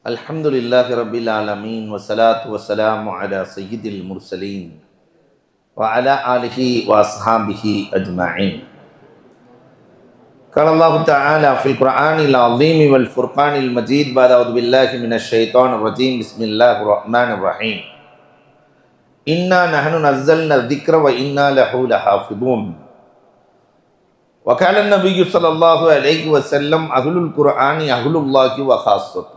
அல்ஹம்துலில்லாஹி ரப்பில் ஆலமீன் வஸ்ஸலாத்து வஸ்ஸலாமு அலா சய்யிதில் முர்சலீன் வ அலா ஆலிஹி வ அஸ்ஹாபிஹி அஜ்மஈன். قال الله تعالى في القرآن العظيم والفرقان المجيد بعد أعوذ بالله من الشيطان الرجيم بسم الله الرحمن الرحيم إنا نحن نزلنا الذكر وإنا له لحافظون. وقال النبي صلى الله عليه وسلم أهل القرآن أهل الله وخاصته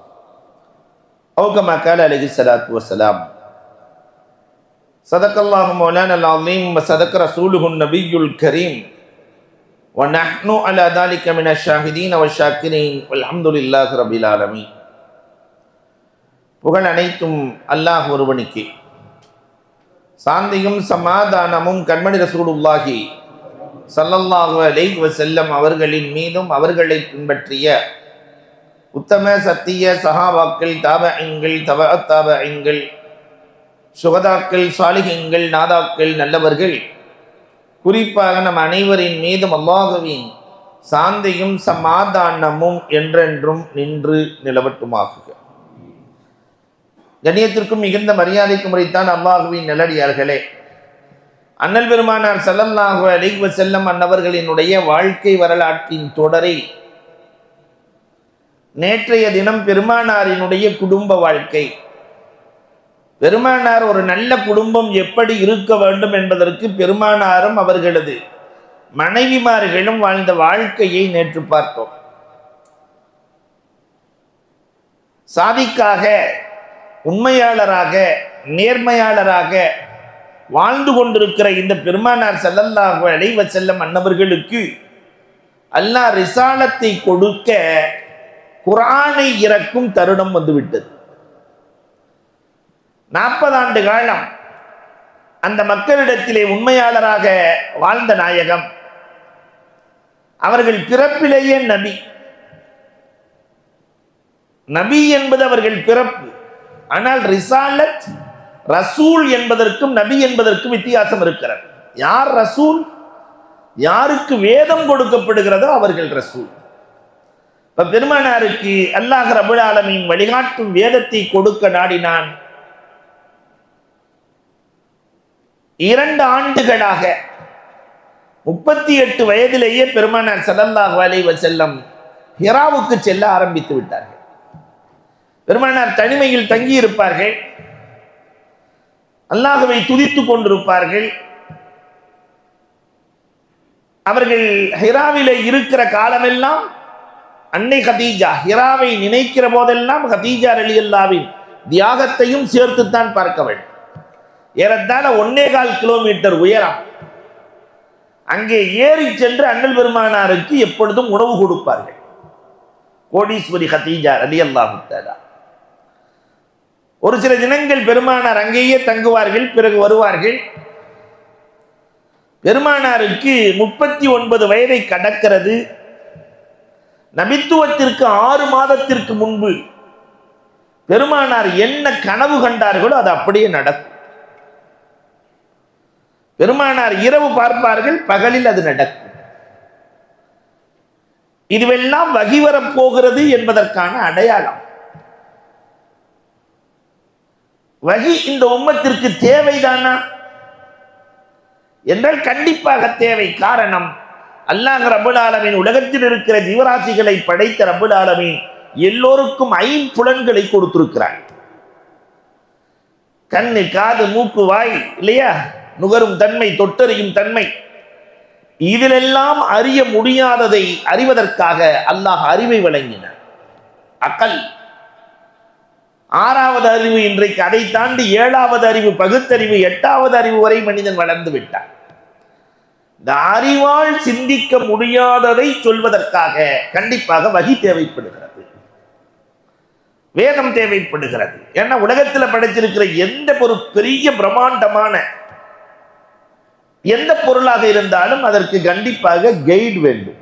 أو كما قال عليه الصلاة والسلام. صدق الله مولانا العظيم وصدق رسوله النبي الكريم ونحن على ذلك من الشاهدين والشاكرين والحمد لله رب العالمين. புகழ் அனைத்தும் அல்லாஹ் ஒருவனுக்கே. சாந்தியும் சமாதானமும் கண்மணி ரசூலுல்லாஹி ஸல்லல்லாஹு அலைஹி வஸல்லம் அவர்களின் மீதும் அவர்களை பின்பற்றிய உத்தம சத்திய சஹாபாக்கள், தாபஈன்கள், தபஅத் தாபஈன்கள், சுஹதாக்கள், சாலிஹீன்கள், நாதாக்கள், நல்லவர்கள், குறிப்பாக நம் அனைவரின் மீதும் அல்லாஹ்வின் சாந்தியும் சமாதானமும் என்றென்றும் நின்று நிலவட்டுமாகுக. கண்ணியத்திற்கும் மிகுந்த மரியாதைக்கும் உரித்தான் அல்லாஹ்வின் நல்லடியார்களே, அண்ணல் பெருமானார் ஸல்லல்லாஹு அலைஹி வஸல்லம் அன்னவர்களினுடைய வாழ்க்கை வரலாற்றின் தொடரை நேற்றைய தினம் பெருமானாரினுடைய குடும்ப வாழ்க்கை, பெருமானார் ஒரு நல்ல குடும்பம் எப்படி இருக்க வேண்டும் என்பதற்கு பெருமானாரும் அவர்களது மனைவிமார்களும் வாழ்ந்த வாழ்க்கையை நேற்று பார்த்தோம். சாதிக்காக, உண்மையாளராக, நேர்மையாளராக வாழ்ந்து கொண்டிருக்கிற இந்த பெருமானார் ஸல்லல்லாஹு அலைஹி வஸல்லம் அன்னவர்களுக்கு அல்லாஹ் ரிசாலத்தை கொடுக்க குர்ஆனை இறக்கும் தருணம் வந்துவிட்டது. 40 ஆண்டு காலம் அந்த மக்களிடத்திலே உண்மையாளராக வாழ்ந்த நாயகம் அவர்கள் பிறப்பிலேயே நபி. நபி என்பது அவர்கள் பிறப்பு. ஆனால் ரிசாலத், ரசூல் என்பதற்கும் நபி என்பதற்கும் வித்தியாசம் இருக்கிறது. யார் ரசூல்? யாருக்கு வேதம் கொடுக்கப்படுகிறதோ அவர்கள் ரசூல். பெருமானாருக்கு அல்லாஹ் ரப்பல் ஆலமீன் வழிகாட்டும் வேதத்தை கொடுக்க நாடினான். 2 ஆண்டுகளாக 38 வயதிலேயே பெருமானார் ஸல்லல்லாஹு அலைஹி வஸல்லம் ஹிராவுக்கு செல்ல ஆரம்பித்து விட்டார்கள். பெருமானார் தனிமையில் தங்கி இருப்பார்கள், அல்லாஹ்வை துதித்துக் கொண்டிருப்பார்கள். அவர்கள் ஹிராவிலே இருக்கிற காலமெல்லாம் அன்னை கதீஜா, ஹிராவை நினைக்கிற போதெல்லாம் கதீஜா ரலியல்லாஹுவின் தியாகத்தையும் சேர்த்துத்தான் பார்க்க வேண்டும். ஏறத்தாழ 1.25 கிலோமீட்டர் உயரம். அங்கே ஏறி சென்று அண்ணல் பெருமானாருக்கு எப்பொழுதும் உணவு கொடுப்பார்கள். கோடீஸ்வரி கதீஜா ரலியல்லாஹு தஆலா. ஒரு சில தினங்கள் பெருமானார் அங்கேயே தங்குவார்கள், பிறகு வருவார்கள். பெருமானாருக்கு 39 வயதை கடக்கிறது. நபித்துவத்திற்கு 6 மாதத்திற்கு முன்பு பெருமானார் என்ன கனவு கண்டார்களோ அது அப்படியே நடக்கும். பெருமானார் இரவு பார்ப்பார்கள், பகலில் அது நடக்கும். இதுவெல்லாம் வகி வரப்போகிறது என்பதற்கான அடையாளம். வகி இந்த உம்மத்திற்கு தேவைதானா என்றால் கண்டிப்பாக தேவை. காரணம், அல்லாஹ் ரப்பல் ஆலமீன் உலகத்தில் இருக்கிற ஜீவராசிகளை படைத்த ரப்பல் ஆலமீன் எல்லோருக்கும் 5 புலன்களை கொடுத்திருக்கிறார். கண்ணு, காது, மூக்கு, வாய், இல்லையா? நுகரும் தன்மை, தொட்டறியும் தன்மை. இதிலெல்லாம் அறிய முடியாததை அறிவதற்காக அல்லாஹ் அறிவை வழங்கினார். அக்கல், 6வது அறிவு. இன்றைக்கு அதை தாண்டி 7வது அறிவு, பகுத்தறிவு, 8வது அறிவு வரை மனிதன் வளர்ந்து விட்டார். இந்த அறிவால் சிந்திக்க முடியாததை சொல்வதற்காக கண்டிப்பாக வகி தேவைப்படுகிறது, வேதம் தேவைப்படுகிறது. ஏன்னா உலகத்தில் படைச்சிருக்கிற எந்த ஒரு பெரிய பிரம்மாண்டமான எந்த பொருளாக இருந்தாலும் அதற்கு கண்டிப்பாக கைடு வேண்டும்.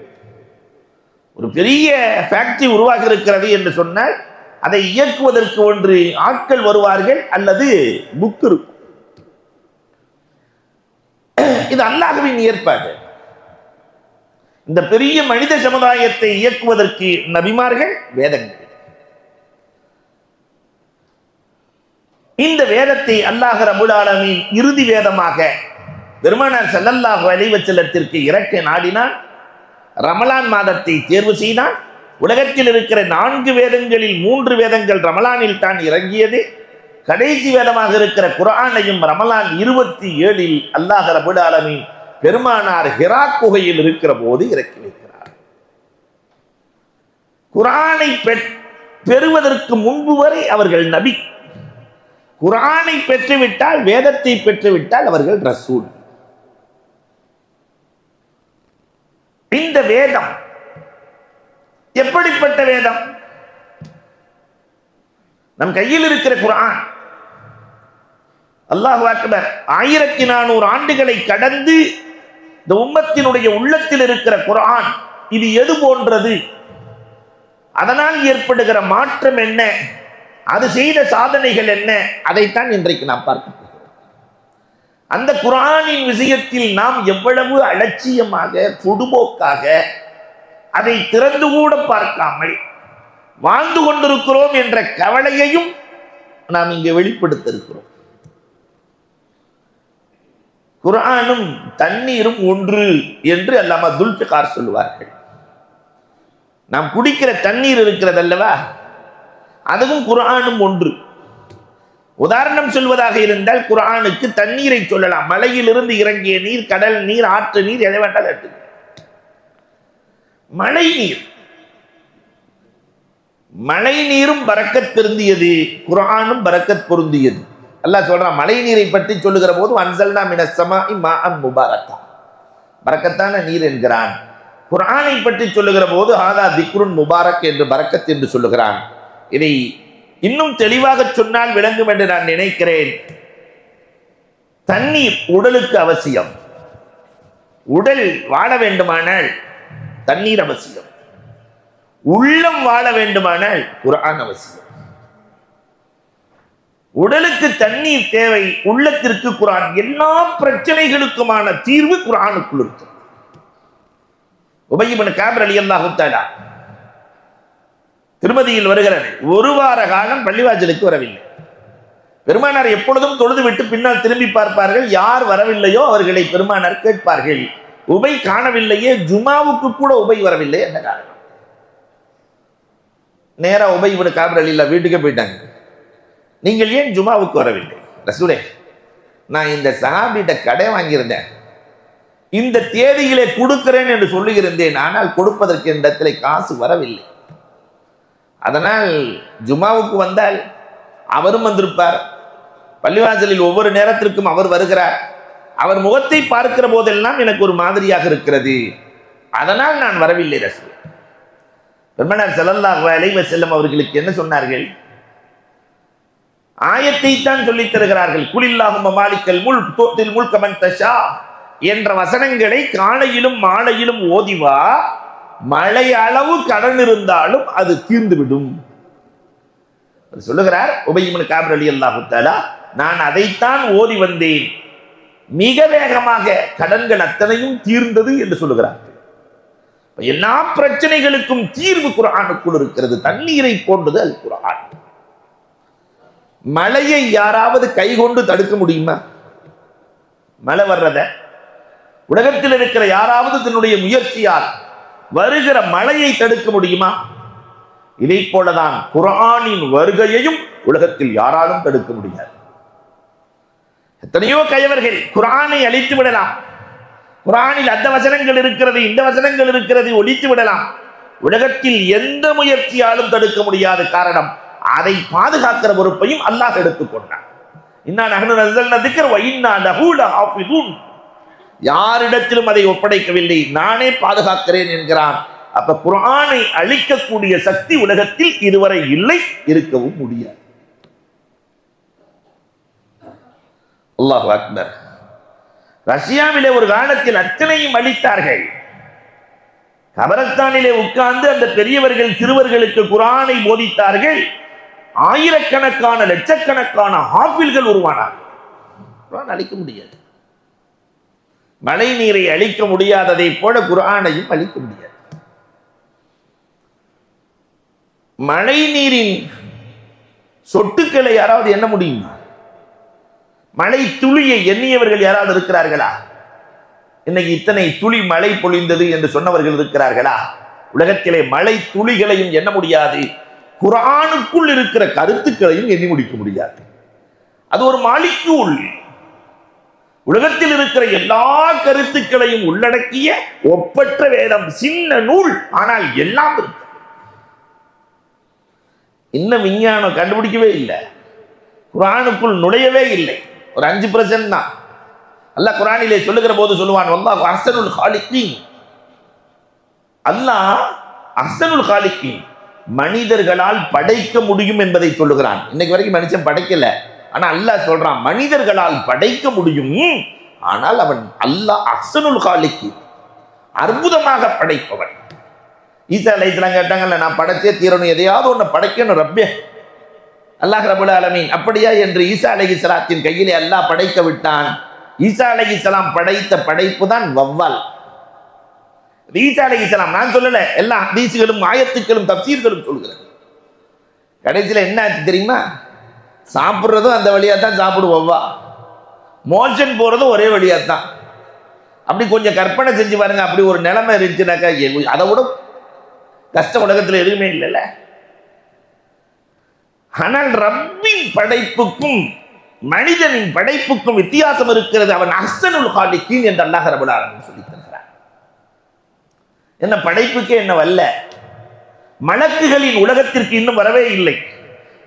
ஒரு பெரிய ஃபேக்டரி உருவாக இருக்கிறது என்று சொன்னால் அதை இயக்குவதற்கு ஒன்று ஆட்கள் வருவார்கள் அல்லது புக் இருக்கும். இது அல்லாஹ்வின் ஏற்பாடு. இந்த பெரிய மனித சமுதாயத்தை இயக்குவதற்கு நபிமார்கள், வேதங்கள். இந்த வேதத்தை அல்லாஹ் ரப்பல் ஆலமீன் இறுதி வேதமாக பெருமானார் ஸல்லல்லாஹு அலைஹி வஸல்லத்திற்கு இறக்க நாடினான். ரமலான் மாதத்தை தேர்வு செய்தான். உலகத்தில் இருக்கிற 4 வேதங்களில் 3 வேதங்கள் ரமலானில் தான் இறங்கியது. கடைசி வேதமாக இருக்கிற குர்ஆனையும் ரமலான் 27 அல்லாஹ் ரப்பல் ஆலமீன் பெருமானார் ஹிரா குகையில் இருக்கிற போது இறக்கி வைக்கிறார். குர்ஆனை பெறுவதற்கு முன்பு வரை அவர்கள் நபி. குர்ஆனை பெற்றுவிட்டால், வேதத்தை பெற்றுவிட்டால் அவர்கள் ரசூல். இந்த வேதம் எப்படிப்பட்ட வேதம்? நம் கையில் இருக்கிற குர்ஆன் அல்லாஹு அக்பர் 1400 ஆண்டுகளை கடந்து இந்த உம்மத்தினுடைய உள்ளத்தில் இருக்கிற குர்ஆன் இது எது போன்றது? அதனால் ஏற்படுகிற மாற்றம் என்ன? அது செய்த சாதனைகள் என்ன? அதைத்தான் இன்றைக்கு நாம் பார்க்க போகிறோம். அந்த குர்ஆனின் விஷயத்தில் நாம் எவ்வளவு அலட்சியமாக, பொடுபோக்காக அதை திறந்து கூட பார்க்காமல் வாழ்ந்து கொண்டிருக்கிறோம் என்ற கவலையையும் நாம் இங்கே வெளிப்படுத்த இருக்கிறோம். குர்ஆனும் தண்ணீரும் ஒன்று என்று அல்லாமா துல்ஃபிகார் சொல்லுவார்கள். நாம் குடிக்கிற தண்ணீர் இருக்கிறது அல்லவா, அதுவும் குர்ஆனும் ஒன்று. உதாரணம் சொல்வதாக இருந்தால் குர்ஆனுக்கு தண்ணீரை சொல்லலாம். மலையிலிருந்து இறங்கிய நீர், கடல் நீர், ஆற்று நீர், எதை வேண்டால் எடுத்து. மழை நீர், மழை நீரும் பரக்கத் பொருந்தியது, குர்ஆனும் பரக்கத் பொருந்தியது. அல்லாஹ் சொல்றான் மழை நீரை பற்றி சொல்லுகிற போது அன்சல்னா மினஸ் ஸமாஇ மாஅன் முபாரக்கா, பரக்கத்தான நீர் என்கிறான். குர்ஆனை பற்றி சொல்லுகிற போது ஹாதா திக்ருன் முபாரக் என்று பரக்கத் என்று சொல்லுகிறான். இதை இன்னும் தெளிவாக சொன்னால் விளங்கும் என்று நான் நினைக்கிறேன். தண்ணீர் உடலுக்கு அவசியம். உடல் வாழ வேண்டுமானால் தண்ணீர் அவசியம். உள்ளம் வாழ வேண்டுமானால் குர்ஆன் அவசியம். உடலுக்கு தண்ணீர் தேவை, உள்ளத்திற்கு குர்ஆன். எல்லா பிரச்சனைகளுக்குமான தீர்வு குர்ஆனுக்குள் இருக்கு. உபய் இப்னு கஅப் ரலியல்லாஹு தஆலா திருமதியில் வருகிறது. 1 வார காலம் பள்ளிவாசலுக்கு வரவில்லை. பெருமானார் எப்பொழுதும் தொழுது விட்டு பின்னால் திரும்பி பார்ப்பார்கள். யார் வரவில்லையோ அவர்களை பெருமானார் கேட்பார்கள். உபை காணவில்லையே, ஜுமாவுக்கு கூட உபை வரவில்லை, என்ன காரணம்? நேரா உபய் இப்னு கஅப் ரலியல்லாஹு வீட்டுக்கே போயிட்டாங்க. நீங்கள் ஏன் ஜுமாவுக்கு வரவில்லை? ரசூலே, நான் இந்த சஹாபிட்ட கடை வாங்கியிருந்தேன், இந்த தேதியிலே கொடுக்கிறேன் என்று சொல்லியிருந்தேன், ஆனால் கொடுப்பதற்கு இந்த இடத்துல காசு வரவில்லை. அதனால் ஜுமாவுக்கு வந்தால் அவரும் வந்திருப்பார். பள்ளிவாசலில் ஒவ்வொரு நேரத்திற்கும் அவர் வருகிறார். அவர் முகத்தை பார்க்கிற போதெல்லாம் எனக்கு ஒரு மாதிரியாக இருக்கிறது, அதனால் நான் வரவில்லை. ரசூல் பெருமானார் ஸல்லல்லாஹு அலைஹி வஸல்லம் அவர்களுக்கு என்ன சொன்னார்கள்? ஆயத்தை தான் சொல்லித் தருகிறார்கள். குலில்லாஹும்ம மாலிக்கல் முல்க் துத்தில் முல்க மன் தஷா என்ற வசனங்களை காலையிலும் மாலையிலும் ஓதிவா. மழை அளவு கடன் இருந்தாலும் அது தீர்ந்துவிடும் சொல்லுகிறார் உபய் இப்னு கஅப் ரலியல்லாஹு தஆலா. நான் அதைத்தான் ஓதி வந்தேன், மிக வேகமாக கடன்கள் அத்தனையும் தீர்ந்தது என்று சொல்லுகிறார். எல்லா பிரச்சனைகளுக்கும் தீர்வு குர்ஆனுக்குள் இருக்கிறது. தண்ணீரை போன்றது அல் குர்ஆன். மழையை யாராவது கை கொண்டு தடுக்க முடியுமா? மழை வர்றத உலகத்தில் இருக்கிற யாராவது தன்னுடைய முயற்சியால் வருகிற மழையை தடுக்க முடியுமா? இதை போலதான் குர்ஆனின் வருகையையும் உலகத்தில் யாராலும் தடுக்க முடியாது. எத்தனையோ கயவர்கள் குர்ஆனை அழித்து விடலாம். குர்ஆனில் அந்த வசனங்கள் இருக்கிறது, இந்த வசனங்கள் இருக்கிறது, ஒழித்து விடலாம். உலகத்தில் எந்த முயற்சியாலும் தடுக்க முடியாத காரணம், அதை பாதுகாக்கிற பொறுப்பையும் அல்லாஹ் எடுத்துக்கொண்டான். இன்னா நஹ்னு நஸல்னா திக்ர வ இன்னா லஹு லஹாஃபிதூன். யாரிடத்திலும் அதை ஒப்படைக்கவில்லை, நானே பாதுகாக்கிறேன் என்கிறான். அப்ப குர்ஆனை அழிக்கக்கூடிய சக்தி உலகத்தில் இதுவரை இல்லை, இருக்கவும் முடியாது. அல்லாஹு அக்பர். ரஷ்யாவிலே ஒரு காலத்தில் அத்தனையும் அழித்தார்கள். கபரஸ்தானிலே உட்கார்ந்து அந்த பெரியவர்கள் சிறுவர்களுக்கு குர்ஆனை போதித்தார்கள். ஆயிரக்கணக்கான லட்சக்கணக்கான ஹாஃபில்கள் உருவானார்கள். குர்ஆன் அழிக்க முடியாது. மழை நீரை அழிக்க முடியாததை போல குர்ஆனையும் அழிக்க முடியாது. மழை நீரின் சொட்டுக்களை யாராவது எண்ண முடியுமா? மழை துளியை எண்ணியவர்கள் யாராவது இருக்கிறார்களா? இன்னைக்கு இத்தனை துளி மழை பொழிந்தது என்று சொன்னவர்கள் இருக்கிறார்களா? உலகத்திலே மழை துளிகளையும் எண்ண முடியாது, குர்ஆனுக்குள் இருக்கிற கருத்துக்களையும் எண்ணி முடிக்க முடியாது. அது ஒரு மாலிக்கூல். உலகத்தில் இருக்கிற எல்லா கருத்துக்களையும் உள்ளடக்கிய ஒப்பற்ற வேதம், சின்ன நூல், ஆனால் எல்லாம் இருக்கு. இன்னும் விஞ்ஞானம் கண்டுபிடிக்கவே இல்லை, குர்ஆனுக்குள் நுழையவே இல்லை. ஒரு 5% தான். அல்லாஹ் குர்ஆனிலே சொல்லுகிற போது சொல்லுவான், வல்லாஹு அஹ்ஸனுல் காலிகீன். அல்லாஹ் அஹ்ஸனுல் காலிகீன், மனிதர்களால் படைக்க முடியும் என்பதை சொல்லுகிறான். இன்னைக்கு வரைக்கும் மனுஷன் படைக்கல, ஆனா அல்லாஹ் சொல்றான் மனிதர்களால் படைக்க முடியும், ஆனால் அவன் அல்லாஹ் அஹ்ஸனுல் காலிகீன், அற்புதமாக படைப்பவன். ஈசா அலைஹிஸ்ஸலாம் கேட்டாங்கல்ல, நான் படைச்சே தீரணும், எதையாவது ஒன்று படைக்கணும் ரப்பே. அல்லாஹ் ரப்பல் ஆலமீன் அப்படியா என்று ஈசா அலைஹிஸ்ஸலாத்தின் கையிலே அல்லாஹ் படைக்க விட்டான். ஈசா அலைஹிஸ்ஸலாம் படைத்த படைப்பு தான் வவ்வால். ஈசா அலைஹிஸ்ஸலாம் நான் சொல்லல, எல்லா ஹதீஸ்களும் ஆயத்துக்களும் தப்சீர்களும் சொல்கிறது. கடைசியில் என்ன ஆச்சு தெரியுமா? சாப்பிட்றதும் அந்த வழியா தான் சாப்பிடுவோம், மோஷன் போறதும் ஒரே வழியா தான். அப்படி கொஞ்சம் கற்பனை செஞ்சு பாருங்க, அப்படி ஒரு நிலைமை இருந்துச்சுனாக்கா அதை விட கஷ்ட உலகத்தில் எதுவுமே இல்லைல்ல. ஆனால் ரப்பின் படைப்புக்கும் மனிதனின் படைப்புக்கும் வித்தியாசம் இருக்கிறது. அவன் அஹ்ஸனுல் காலிகீன் என்று அல்லாஹ் ரப்பல் ஆலமீன் சொல்லி தருகிறான். என்ன படைப்புக்கே என்ன வல்ல, மலக்குகளின் உலகத்திற்கு இன்னும் வரவே இல்லை,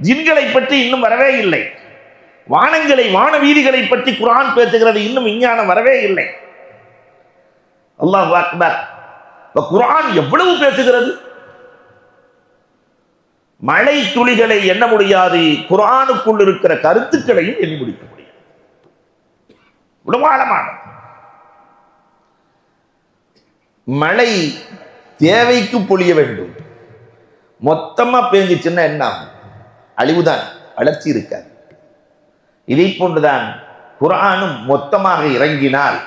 ஜின்களை பற்றி இன்னும் வரவே இல்லை, வானங்களை வான வீதிகளை பற்றி குர்ஆன் பேசுகிறது, இன்னும் விஞ்ஞானம் வரவே இல்லை. அல்லாஹ் அக்பர். குர்ஆன் எவ்வளவு பேசுகிறது. மழை துளிகளை எண்ண முடியாது, குர்ஆனுக்குள் இருக்கிற கருத்துக்களையும் எண்ணி முடிக்க முடியாது. உலகமான மழை தேவைக்கு பொழிய வேண்டும். மொத்தமா பேஞ்சிச்சுன்னா என்ன ஆகும்? அழிவுதான், வளர்ச்சி இருக்காது. இதை போன்றுதான் குர்ஆனும் மொத்தமாக இறங்கினால்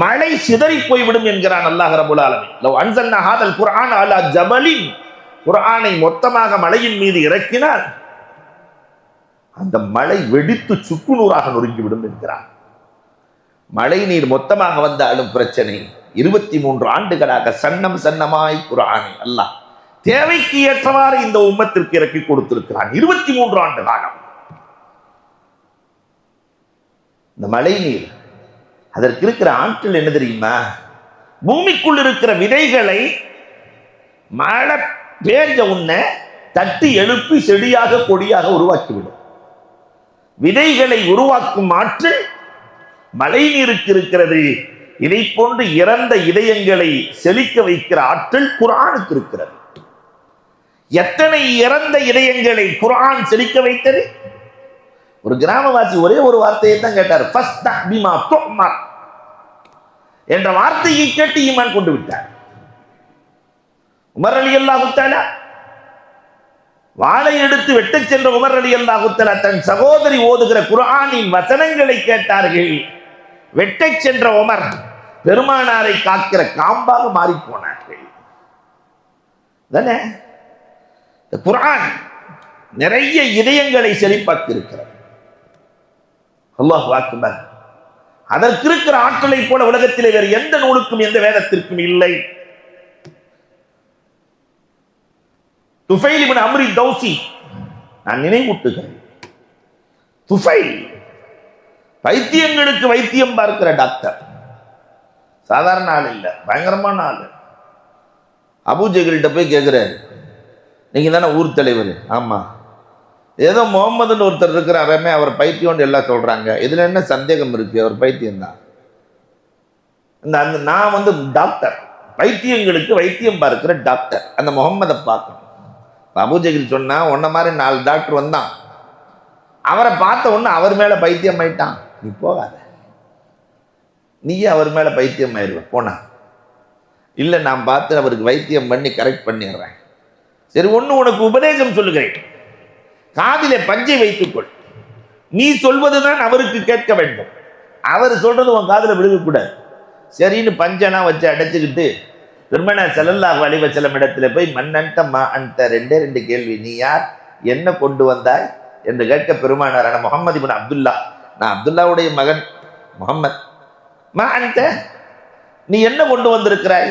மழை சிதறி போய்விடும் என்கிறான் அல்லாஹ் ரப்பல் ஆலமீன். லவ் அன்ஸல்னா ஹாதல் குர்ஆன் அலா ஜபலின், குர்ஆனை மொத்தமாக மலையின் மீது இறக்கினால் அந்த மழை வெடித்து சுக்குநூறாக நொறுங்கிவிடும் என்கிறான். மழை நீர் மொத்தமாக வந்தாலும் பிரச்சனை. 23 ஆண்டுகளாக சன்னம் சன்னமாய் குர்ஆனை அல்லாஹ் தேவைக்கு ஏற்றவாறு இந்த உம்மத்திற்கு இறக்கி கொடுத்திருக்கிறான். 23 ஆண்டு காலம். இந்த மழை நீர், அதற்கு இருக்கிற ஆற்றல் என்ன தெரியுமா? பூமிக்குள் இருக்கிற விதைகளை மழை பேஞ்ச உடனே தட்டி எழுப்பி செடியாக கொடியாக உருவாக்கிவிடும். விதைகளை உருவாக்கும் ஆற்றல் மழை நீருக்கு இருக்கிறது. இதை போன்று இறந்த இதயங்களை செழிக்க வைக்கிற ஆற்றல் குர்ஆனுக்கு இருக்கிறது. எத்தனை இறந்த இதயங்களை குர்ஆன் செழிக்க வைத்தது? ஒரு கிராமவாசி ஒரே ஒரு வார்த்தையை தான் கேட்டார், என்ற வார்த்தையை கேட்டு ஈமான் கொண்டு விட்டார். உமர் ரலியல்லாஹு தஆலா வாளை எடுத்து வெட்டச் சென்ற உமர் ரலியல்லாஹு தஆலா தன் சகோதரி ஓதுகிற குர்ஆனின் வசனங்களை கேட்டார்கள். வெட்டச் சென்ற உமர் பெருமானாரை காக்கிற காம்பாக மாறி போனார்கள். தானே? குர்ஆன் நிறைய இதயங்களை செழிப்பாக்கி இருக்கிறது. அல்லாஹ் அக்பர். அதற்கு இருக்கிற ஆற்றலை போல உலகத்திலே வேறு எந்த நூலுக்கும் எந்த வேதத்திற்கும் இல்லை. துஃபைல் இப்னு அம்ரி தௌசி, நான் நினைவூட்டுகிறேன், துஃபைல் வைத்தியங்களுக்கு வைத்தியம் பார்க்கிற டாக்டர், சாதாரண ஆள் இல்லை, பயங்கரமான ஆள். அபூஜஹல்கிட்ட போய் கேட்கிறாரு, நீங்க தானே ஊர் தலைவர்? ஆமா. ஏதோ முகமதுன்னு ஒருத்தர் இருக்கிறாரமே, அவர் பைத்தியம் எல்லாம் சொல்றாங்க, இதுல என்ன சந்தேகம் இருக்கு? அவர் பைத்தியம் தான். நான் டாக்டர், பைத்தியங்களுக்கு வைத்தியம் பார்க்கிற டாக்டர், அந்த முகம்மதை பார்க்கணும். அபூஜஹல் சொன்னா, உன்ன மாதிரி 4 டாக்டர் வந்தான், அவரை பார்த்த உடனே அவர் மேல பைத்தியம் ஆயிட்டான். நீ போகாத, நீயே அவர் மேல பைத்தியம் ஆயிடுவ. போனா இல்ல, நான் பார்த்து அவருக்கு வைத்தியம் பண்ணி கரெக்ட் பண்ணிடுறேன். சரி, ஒண்ணு உனக்கு உபதேசம் சொல்லுகிறேன், காதிலே பஞ்சை வைத்துக்கொள், நீ சொல்வதுதான் அவருக்கு கேட்க வேண்டும், அவர் சொல்றது உன் காதுல விழுகக்கூடாது. சரின்னு பஞ்செல்லாம் வச்சு அடைச்சுக்கிட்டு பெருமானார் ஸல்லல்லாஹு அலைஹி வஸல்லம் இடத்துல போய் மன்னன்ட மா அன்ட, 2 கேள்வி, நீ யார், என்ன கொண்டு வந்தாய், என்று கேட்க பெருமானாரான முகமது இப்னு அப்துல்லா, நான் அப்துல்லாவுடைய மகன் முகம்மது, மா அன்த, நீ என்ன கொண்டு வந்திருக்கிறாய்?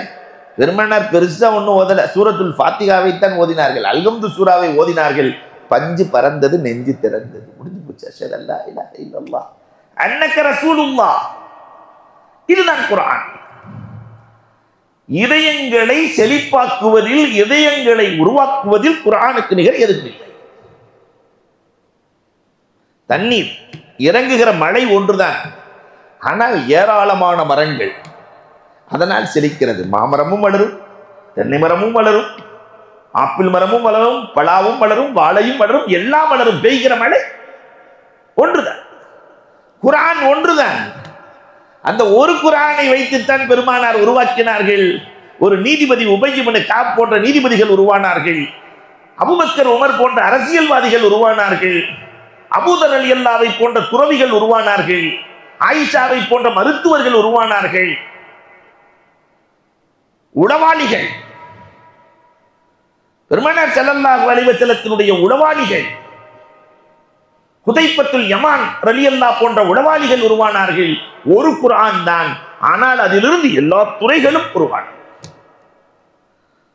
பெருமானார் பெருசா ஒன்றும் ஓதல, சூரத்துல் ஃபாத்திகாவைத்தான் ஓதினார்கள், அல்ஹம்து சூராவை ஓதினார்கள். பஞ்சு பறந்தது, நெஞ்சு திறந்தது, முடிஞ்சு போச்சு. அஷ்ஹது அல்லா இலாஹ இல்லல்லாஹ் அன்னக ரசூலுல்லாஹ். இதுதான் குர்ஆன். இதயங்களை செழிப்பாக்குவதில், இதயங்களை உருவாக்குவதில் குர்ஆனுக்கு நிகர் எதுவும் இல்லை. தண்ணீர் இறங்குகிற மழை ஒன்றுதான், ஆனால் ஏராளமான மரங்கள் அதனால் செழிக்கிறது. மாமரமும் வளரும், தென்னை மரமும் வளரும், ஆப்பிள் மரமும் வளரும், பலாவும் வளரும், வாழையும் வளரும், எல்லாம் வளரும். பெய்கிற மழை ஒன்றுதான், குர்ஆன் ஒன்றுதான். அந்த ஒரு குர்ஆனை வைத்துத்தான் பெருமானார் உருவாக்கினார்கள். ஒரு நீதிபதி உபை இப்னு கஅப் போன்ற நீதிபதிகள் உருவானார்கள். அபூபக்கர், உமர் போன்ற அரசியல்வாதிகள் உருவானார்கள். அபூதர் ரலியல்லாஹு போன்ற துறவிகள் உருவானார்கள். ஆயிஷாவை போன்ற மருத்துவர்கள் உருவானார்கள். உளவாளிகள், பெருமானார் ஸல்லல்லாஹு அலைஹி வஸல்லத்தினுடைய உளவாளிகள், ஹுதைஃபத்துல் யமான் ரலியல்லாஹு போன்ற உளவாளிகள் உருவானார்கள். ஒரு குர்ஆன் தான், ஆனால் அதிலிருந்து எல்லா துறைகளும் உருவான.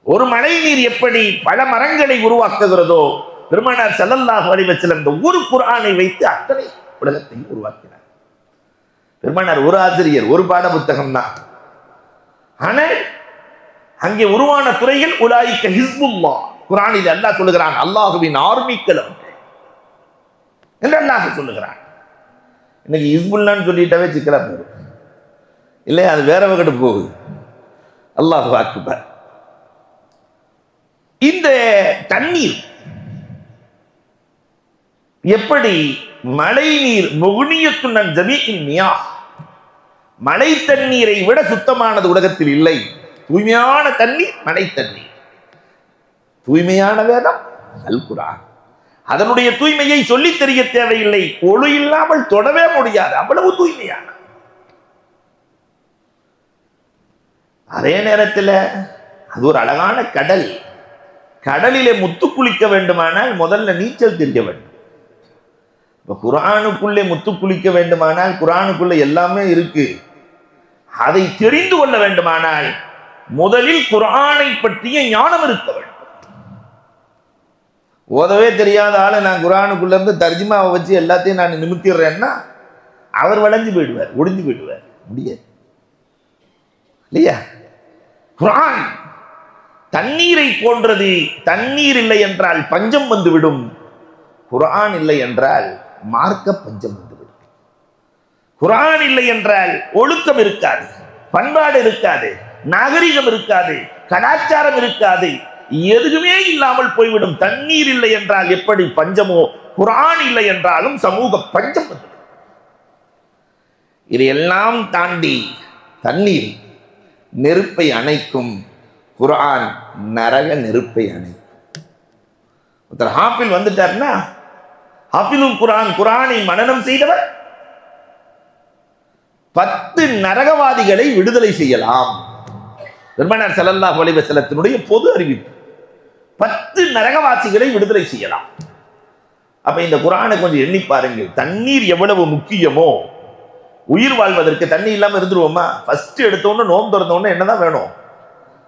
ஒரு மழை நீர் எப்படி பல மரங்களை உருவாக்குகிறதோ, பெருமானார் ஸல்லல்லாஹு அலைஹி வஸல்லம் இந்த ஒரு குர்ஆனை வைத்து அத்தனை உலகத்தையும் உருவாக்கினார். பெருமானார் ஒரு ஆசிரியர், ஒரு பாட புத்தகம் தான், ஆனால் அங்கே உருவான துறைகள் உலாயிக்க ஹிஸ்புல்லாஹ். குர்ஆனில் அல்லாஹ் சொல்லுகிறான், அல்லாஹ்வின் ஆர்மிக்கள் என்று அல்லாஹ் சொல்லுகிறான். இன்னைக்கு ஹிஸ்புல்லான்னு சொல்லிட்டாவே சிக்கலா போகும் இல்லையா? அது வேற வகட்டு போகுது. அல்லாஹ் அக்பர். இந்த தண்ணீர் எப்படி மழை நீர், முக்னியத்துன் ஜமீஇன் மியாஹ், மழை தண்ணீரை விட சுத்தமானது உலகத்தில் இல்லை. தூய்மையான தண்ணீர் மழை தண்ணீர். தூய்மையான வேதம் அல் குர்ஆன். அதனுடைய தூய்மையை சொல்லி தெரிய தேவையில்லை, ஒளி இல்லாமல் தொடவே முடியாது, அவ்வளவு தூய்மையான. அதே நேரத்தில் அது ஒரு அழகான கடல். கடலிலே முத்து குளிக்க வேண்டுமானால் முதல்ல நீச்சல் தெரிய வேண்டும். இப்ப குர்ஆனுக்குள்ளே முத்து குளிக்க வேண்டுமானால், குர்ஆனுக்குள்ள எல்லாமே இருக்கு, அதை தெரிந்து கொள்ள வேண்டுமானால் முதலில் குர்ஆனை பற்றிய ஞானம் இருக்க வேண்டும். ஓதவே தெரியாத ஆளு நான் குர்ஆனுக்குள்ள இருந்து தர்ஜுமாவை வச்சு எல்லாத்தையும் நான் நிமித்திடுறேன்னா அவர் வளைஞ்சு போயிடுவார், ஒடிஞ்சு போயிடுவார், முடியாது இல்லையா? குர்ஆன் தண்ணீரை போன்றது. தண்ணீர் இல்லை என்றால் பஞ்சம் வந்துவிடும், குர்ஆன் இல்லை என்றால் மார்க்க பஞ்சம் வந்துவிடும். குர்ஆன் இல்லை என்றால் ஒழுக்கம் இருக்காது, பண்பாடு இருக்காது, நாகரிகம் இருக்காது, கலாச்சாரம் இருக்காது, எதுவுமே இல்லாமல் போய்விடும். தண்ணீர் இல்லை என்றால் எப்படி பஞ்சமோ, குர்ஆன் இல்லை என்றாலும் சமூக பஞ்சம் வந்துவிடும். இதையெல்லாம் தாண்டி தண்ணீர் நெருப்பை அணைக்கும், குர்ஆன் நரக நெருப்பை அணைக்கும். ஒருத்தர் ஹாஃபில் வந்துட்டார்னா, ஹாஃபிலுல் குர்ஆன், குர்ஆனை மனனம் செய்தவர் 10 நரகவாதிகளை விடுதலை செய்யலாம். பெருமானார் ஸல்லல்லாஹு அலைஹி வஸல்லத்தினுடைய பொது அறிவிப்பு, 10 நரகவாசிகளை விடுதலை செய்யலாம். அப்ப இந்த குர்ஆனை கொஞ்சம் எண்ணி பாருங்கள். தண்ணீர் எவ்வளவு முக்கியமோ, உயிர் வாழ்வதற்கு தண்ணி இல்லாம இருந்துருவோமா? ஃபர்ஸ்ட் எடுத்தோன்னு நோம்பு திறந்தோன்னு என்னதான் வேணும்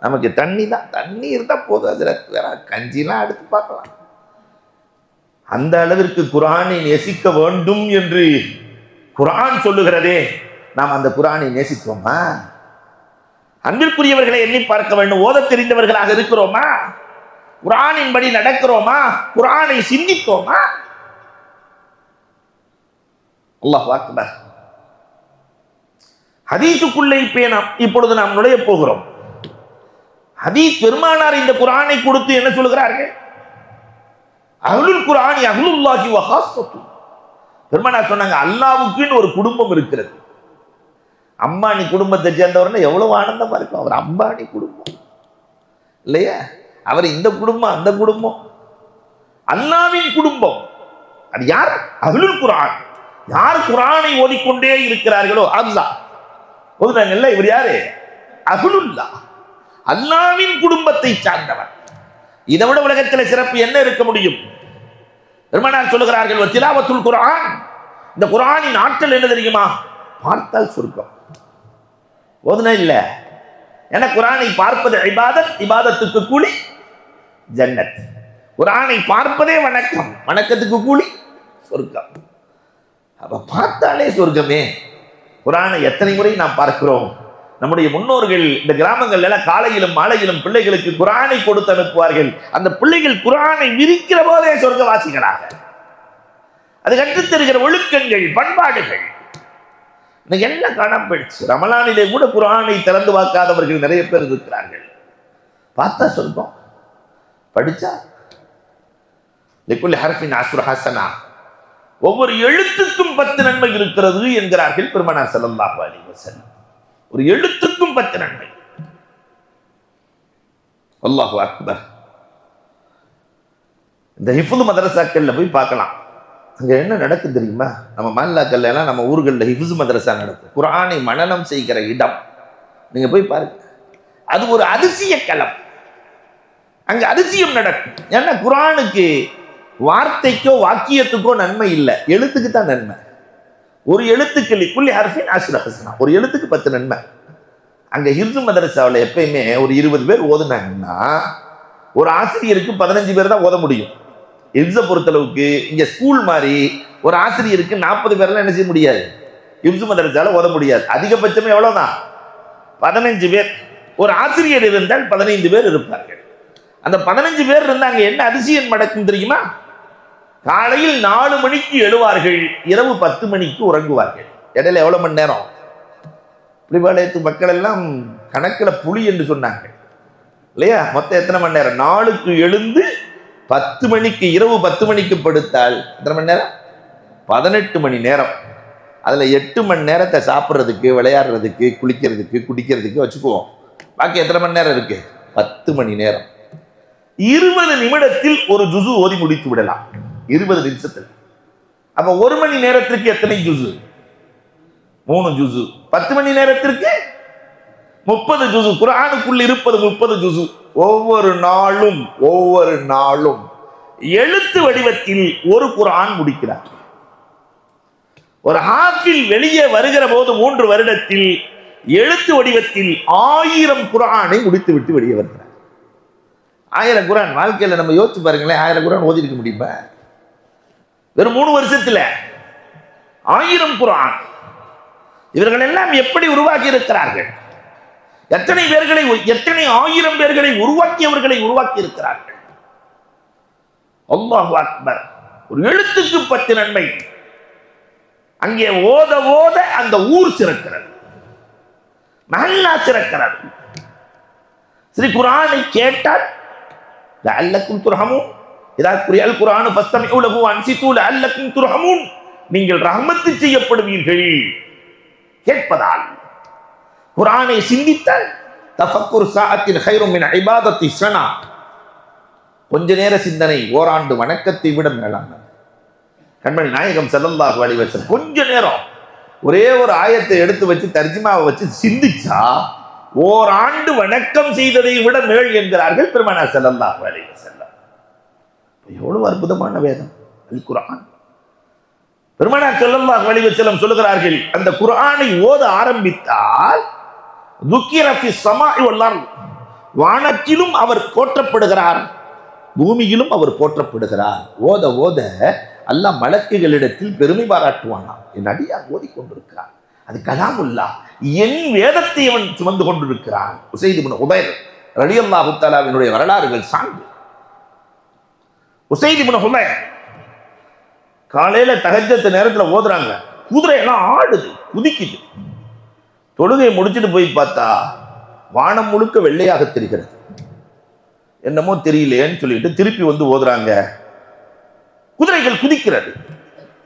நமக்கு? தண்ணி தான். தண்ணி இருந்தா போதும், அதுல வேற கஞ்சிலாம் எடுத்து பார்க்கலாம். அந்த அளவிற்கு குர்ஆனை நேசிக்க வேண்டும் என்று குர்ஆன் சொல்லுகிறதே, நாம் அந்த குர்ஆனை நேசிக்கிறோமா? அன்பிற்குரியவர்களை எண்ணி பார்க்க வேண்டும். ஓத தெரிந்தவர்களாக இருக்கிறோமா? குர்ஆனின் படி நடக்கிறோமா? குர்ஆனை சிந்தித்தோமா? அல்லாஹ் அக்பர். ஹதீஸுக்குள்ளே இப்பொழுது நாம் நுழைய போகிறோம். ஹதீஸ் பெருமானார் இந்த குர்ஆனை கொடுத்து என்ன சொல்கிறார்கள்? அஹ்லுல் குர்ஆனி அஹ்லுல்லாஹி வ ஹாஸத்து. பெருமானார் சொன்னாங்க, அல்லாஹ்வுக்குன்னு ஒரு குடும்பம் இருக்கிறது. அம்பானி குடும்பத்தை சேர்ந்தவர்னா எவ்வளவு ஆனந்தமா இருக்கும். அவர் அம்பானி குடும்பம் இல்லையா? அவர் இந்த குடும்பம், அந்த குடும்பம், அல்லாஹ்வின் குடும்பம். அது யார்? அஹ்லுல் குர்ஆன். யார் குர்ஆனை ஓதிக்கொண்டே இருக்கிறார்களோ அல்லாஹ் ஓதுறாங்கல்ல, இவர் யாரு? அஹ்லுல்லாஹ், அல்லாஹ்வின் குடும்பத்தை சார்ந்தவர். இதை விட உலகத்தில் சிறப்பு என்ன இருக்க முடியும்? பெருமானார் சொல்லுகிறார்கள் திலாவத்துல் குர்ஆன், இந்த குர்ஆனின் ஆற்றல் என்ன தெரியுமா? பார்த்தால் சொர்க்கம். ஓதுனா இல்ல, ஏன்னா குர்ஆனை பார்ப்பது இபாதத், இபாதத்துக்கு கூலி ஜன்னத். குர்ஆனை பார்ப்பதே வணக்கம், வணக்கத்துக்கு கூலி சொர்க்கம். அப்ப பார்த்தாலே சொர்க்கமே. குர்ஆனை எத்தனை முறை நாம் பார்க்கிறோம்? நம்முடைய முன்னோர்கள் இந்த கிராமங்கள்ல காலையிலும் மாலையிலும் பிள்ளைகளுக்கு குர்ஆனை கொடுத்து அனுப்புவார்கள். அந்த பிள்ளைகள் குர்ஆனை விரிக்கிற போதே சொர்க்கவாசிகளாக. அது கற்றுத் தருகிற ஒழுக்கங்கள், பண்பாடுகள் இன்னைக்கு எல்லாம் காணாம போயிடுச்சு. ரமலானிலே கூட குர்ஆனை திறந்து பார்க்காதவர்கள் நிறைய பேர் இருக்கிறார்கள். பார்த்தா சொர்க்கம், படிச்சா லிக்குல்லி ஹர்ஃபின் அஷ்ரு ஹஸனா, ஒவ்வொரு எழுத்துக்கும் 10 நன்மை இருக்கிறது என்கிறார்கள் பெருமானார் ஸல்லல்லாஹு அலைஹி வஸல்லம். ஒரு எழுத்துக்கும் 10 நன்மை. அல்லாஹு அக்பர். இந்த ஹிஃப்து மதரசாக்கள்ல போய் பார்க்கலாம், அங்க என்ன நடக்குது தெரியுமா? நம்ம மாநிலங்கள்ல எல்லாம், நம்ம ஊர்களில் ஹிஃப்து மதரசா நடக்கும். குர்ஆனை மனனம் செய்கிற இடம் நீங்க போய் பாருங்க. அது ஒரு அதிசய களம். அங்க அதிசயம் நடக்கும். ஏன்னா குர்ஆனுக்கு வார்த்தைக்கோ வாக்கியத்துக்கோ நன்மை இல்லை, எழுத்துக்கு தான் நன்மை. ஒரு எழுத்துக்கு லிக்குல்லி ஹர்ஃபின் அஷ்ரு ஹஸனா, ஒரு எழுத்துக்கு 10 நன்மை. அங்க ஹிஃப்து மதரசாவில் எப்பயுமே ஒரு 20 பேர் ஓதுனாங்கன்னா ஒரு ஆசிரியருக்கு 15 பேர் தான் ஓத முடியும். ஹிஃப்ஸை பொறுத்தளவுக்கு இங்க ஸ்கூல் மாதிரி ஒரு ஆசிரியருக்கு 40 பேர்லாம் என்ன செய்ய முடியாது, ஹிஃப்து மதரசால ஓத முடியாது. அதிகபட்சமே எவ்வளவுதான்? 15 பேர். ஒரு ஆசிரியர் இருந்தால் 15 பேர் இருப்பார்கள். அந்த 15 பேர் இருந்தாங்க. என்ன அதிசயம் நடக்கும் தெரியுமா? காலையில் 4 மணிக்கு எழுவார்கள், இரவு 10 மணிக்கு உறங்குவார்கள். இடையில எவ்வளவு மணி நேரம்? பிடிபாளையத்து மக்கள் எல்லாம் கணக்கில் புலி என்று சொன்னாங்க இல்லையா? மொத்தம் எத்தனை மணி நேரம்? 4க்கு எழுந்து 10 மணிக்கு, இரவு 10 மணிக்கு படுத்தால் எத்தனை மணி நேரம்? 18 மணி நேரம். அதுல 8 மணி நேரத்தை சாப்பிட்றதுக்கு, விளையாடுறதுக்கு, குளிக்கிறதுக்கு, குடிக்கிறதுக்கு வச்சுக்குவோம். பாக்கி எத்தனை மணி நேரம் இருக்கு? 10 மணி நேரம். 20 நிமிடத்தில் ஒரு ஜுசு ஓதி முடித்து விடலாம். 20 நிமிஷத்தில். அப்ப 1 மணி நேரத்திற்கு எத்தனை ஜுசு? 3 ஜுசு. 10 மணி நேரத்திற்கு 30 ஜுசு. குர்ஆனுக்குள் இருப்பது 30 ஜுசு. ஒவ்வொரு நாளும் எழுத்து வடிவத்தில் ஒரு குர்ஆன் முடிக்கிறார். ஒரு ஹாஃபில் வெளியே வருகிற போது 3 வருடத்தில் எழுத்து வடிவத்தில் 1000 குர்ஆனை முடித்து விட்டு வெளியே வருகிறார். 1000 குர்ஆன் வாழ்க்கையில நம்ம யோசிச்சு பாருங்களேன். 1000 குர்ஆன் ஓதி இருக்க முடியுமா? வெறும் 3 வருஷத்துல 1000 குர்ஆன். இவர்கள் எல்லாம் எப்படி உருவாக்கி இருக்கிறார்கள்? எத்தனை 1000 பேர்களை உருவாக்கியவர்களை உருவாக்கி இருக்கிறார்கள். அல்லாஹு அக்பர். ஒரு எழுத்துக்கு 10 நன்மை. அங்கே ஓத ஓத அந்த ஊர் சிறக்கிறது, மஹல்லா சிறக்கிறது. ஸ்ரீ குர்ஆனை கேட்டால் லஅல்லக்கும் துர்ஹமூன், இதா குரிஅல் குர்ஆனு ஃபஸ்தமிஉ லஹு வன்சிது லஅல்லக்கும் துர்ஹமூன், நீங்கள் ரஹ்மத்து செய்யப்படுவீர்கள். கேட்பதால், குர்ஆனை சிந்தித்தால் தஃபக்குர் சாஅத்தின் கைரும் மின் இபாதத்தி ஸனா, கொஞ்ச நேர சிந்தனை ஓராண்டு வணக்கத்தை விட மேலானது. கண்மணி நாயகம் ஸல்லல்லாஹு அலைஹி வஸல்லம் கொஞ்ச நேரம் ஒரே ஒரு ஆயத்தை எடுத்து வச்சு தர்ஜுமாவை வச்சு சிந்திச்சா ஓராண்டு வணக்கம் செய்ததை விட மேல் என்கிறார்கள் பெருமானார் ஸல்லல்லாஹு அலைஹி வஸல்லம். எவ்வளவு அற்புதமான வேதம் அல் குர்ஆன். பெருமானார் ஸல்லல்லாஹு அலைஹி வஸல்லம் சொல்லுகிறார்கள், அந்த குர்ஆனை ஓத ஆரம்பித்தால் துக்கிர ஃபிஸ் ஸமாஇ வல் அர்த், வானத்திலும் அவர் போற்றப்படுகிறார், பூமியிலும் அவர் போற்றப்படுகிறார். ஓத ஓத அல்லாஹ் மலக்குகளிடத்தில் பெருமை பாராட்டுவானாம். என் அடியார் ஓதிக்கொண்டிருக்கிறார், அது கலாமுல்லா, என் வேதத்தை அவன் சுமந்து கொண்டிருக்கிறான். உஸைத் இப்னு ஹுதைர் ரலியல்லாஹு தஆலாவினுடைய வரலாறுகள் சான்று. உஸைத் இப்னு ஹுதைர் காலையில தஹஜ்ஜத் நேரத்தில் ஓதுறாங்க, குதிரை எல்லாம் ஆடுது, குதிக்குது. தொழுகையை முடிச்சுட்டு போய் பார்த்தா வானம் முழுக்க வெள்ளையாக தெரிகிறது. என்னமோ தெரியலேன்னு சொல்லிட்டு திருப்பி வந்து ஓதுறாங்க, குதிரைகள் குதிக்கிறது.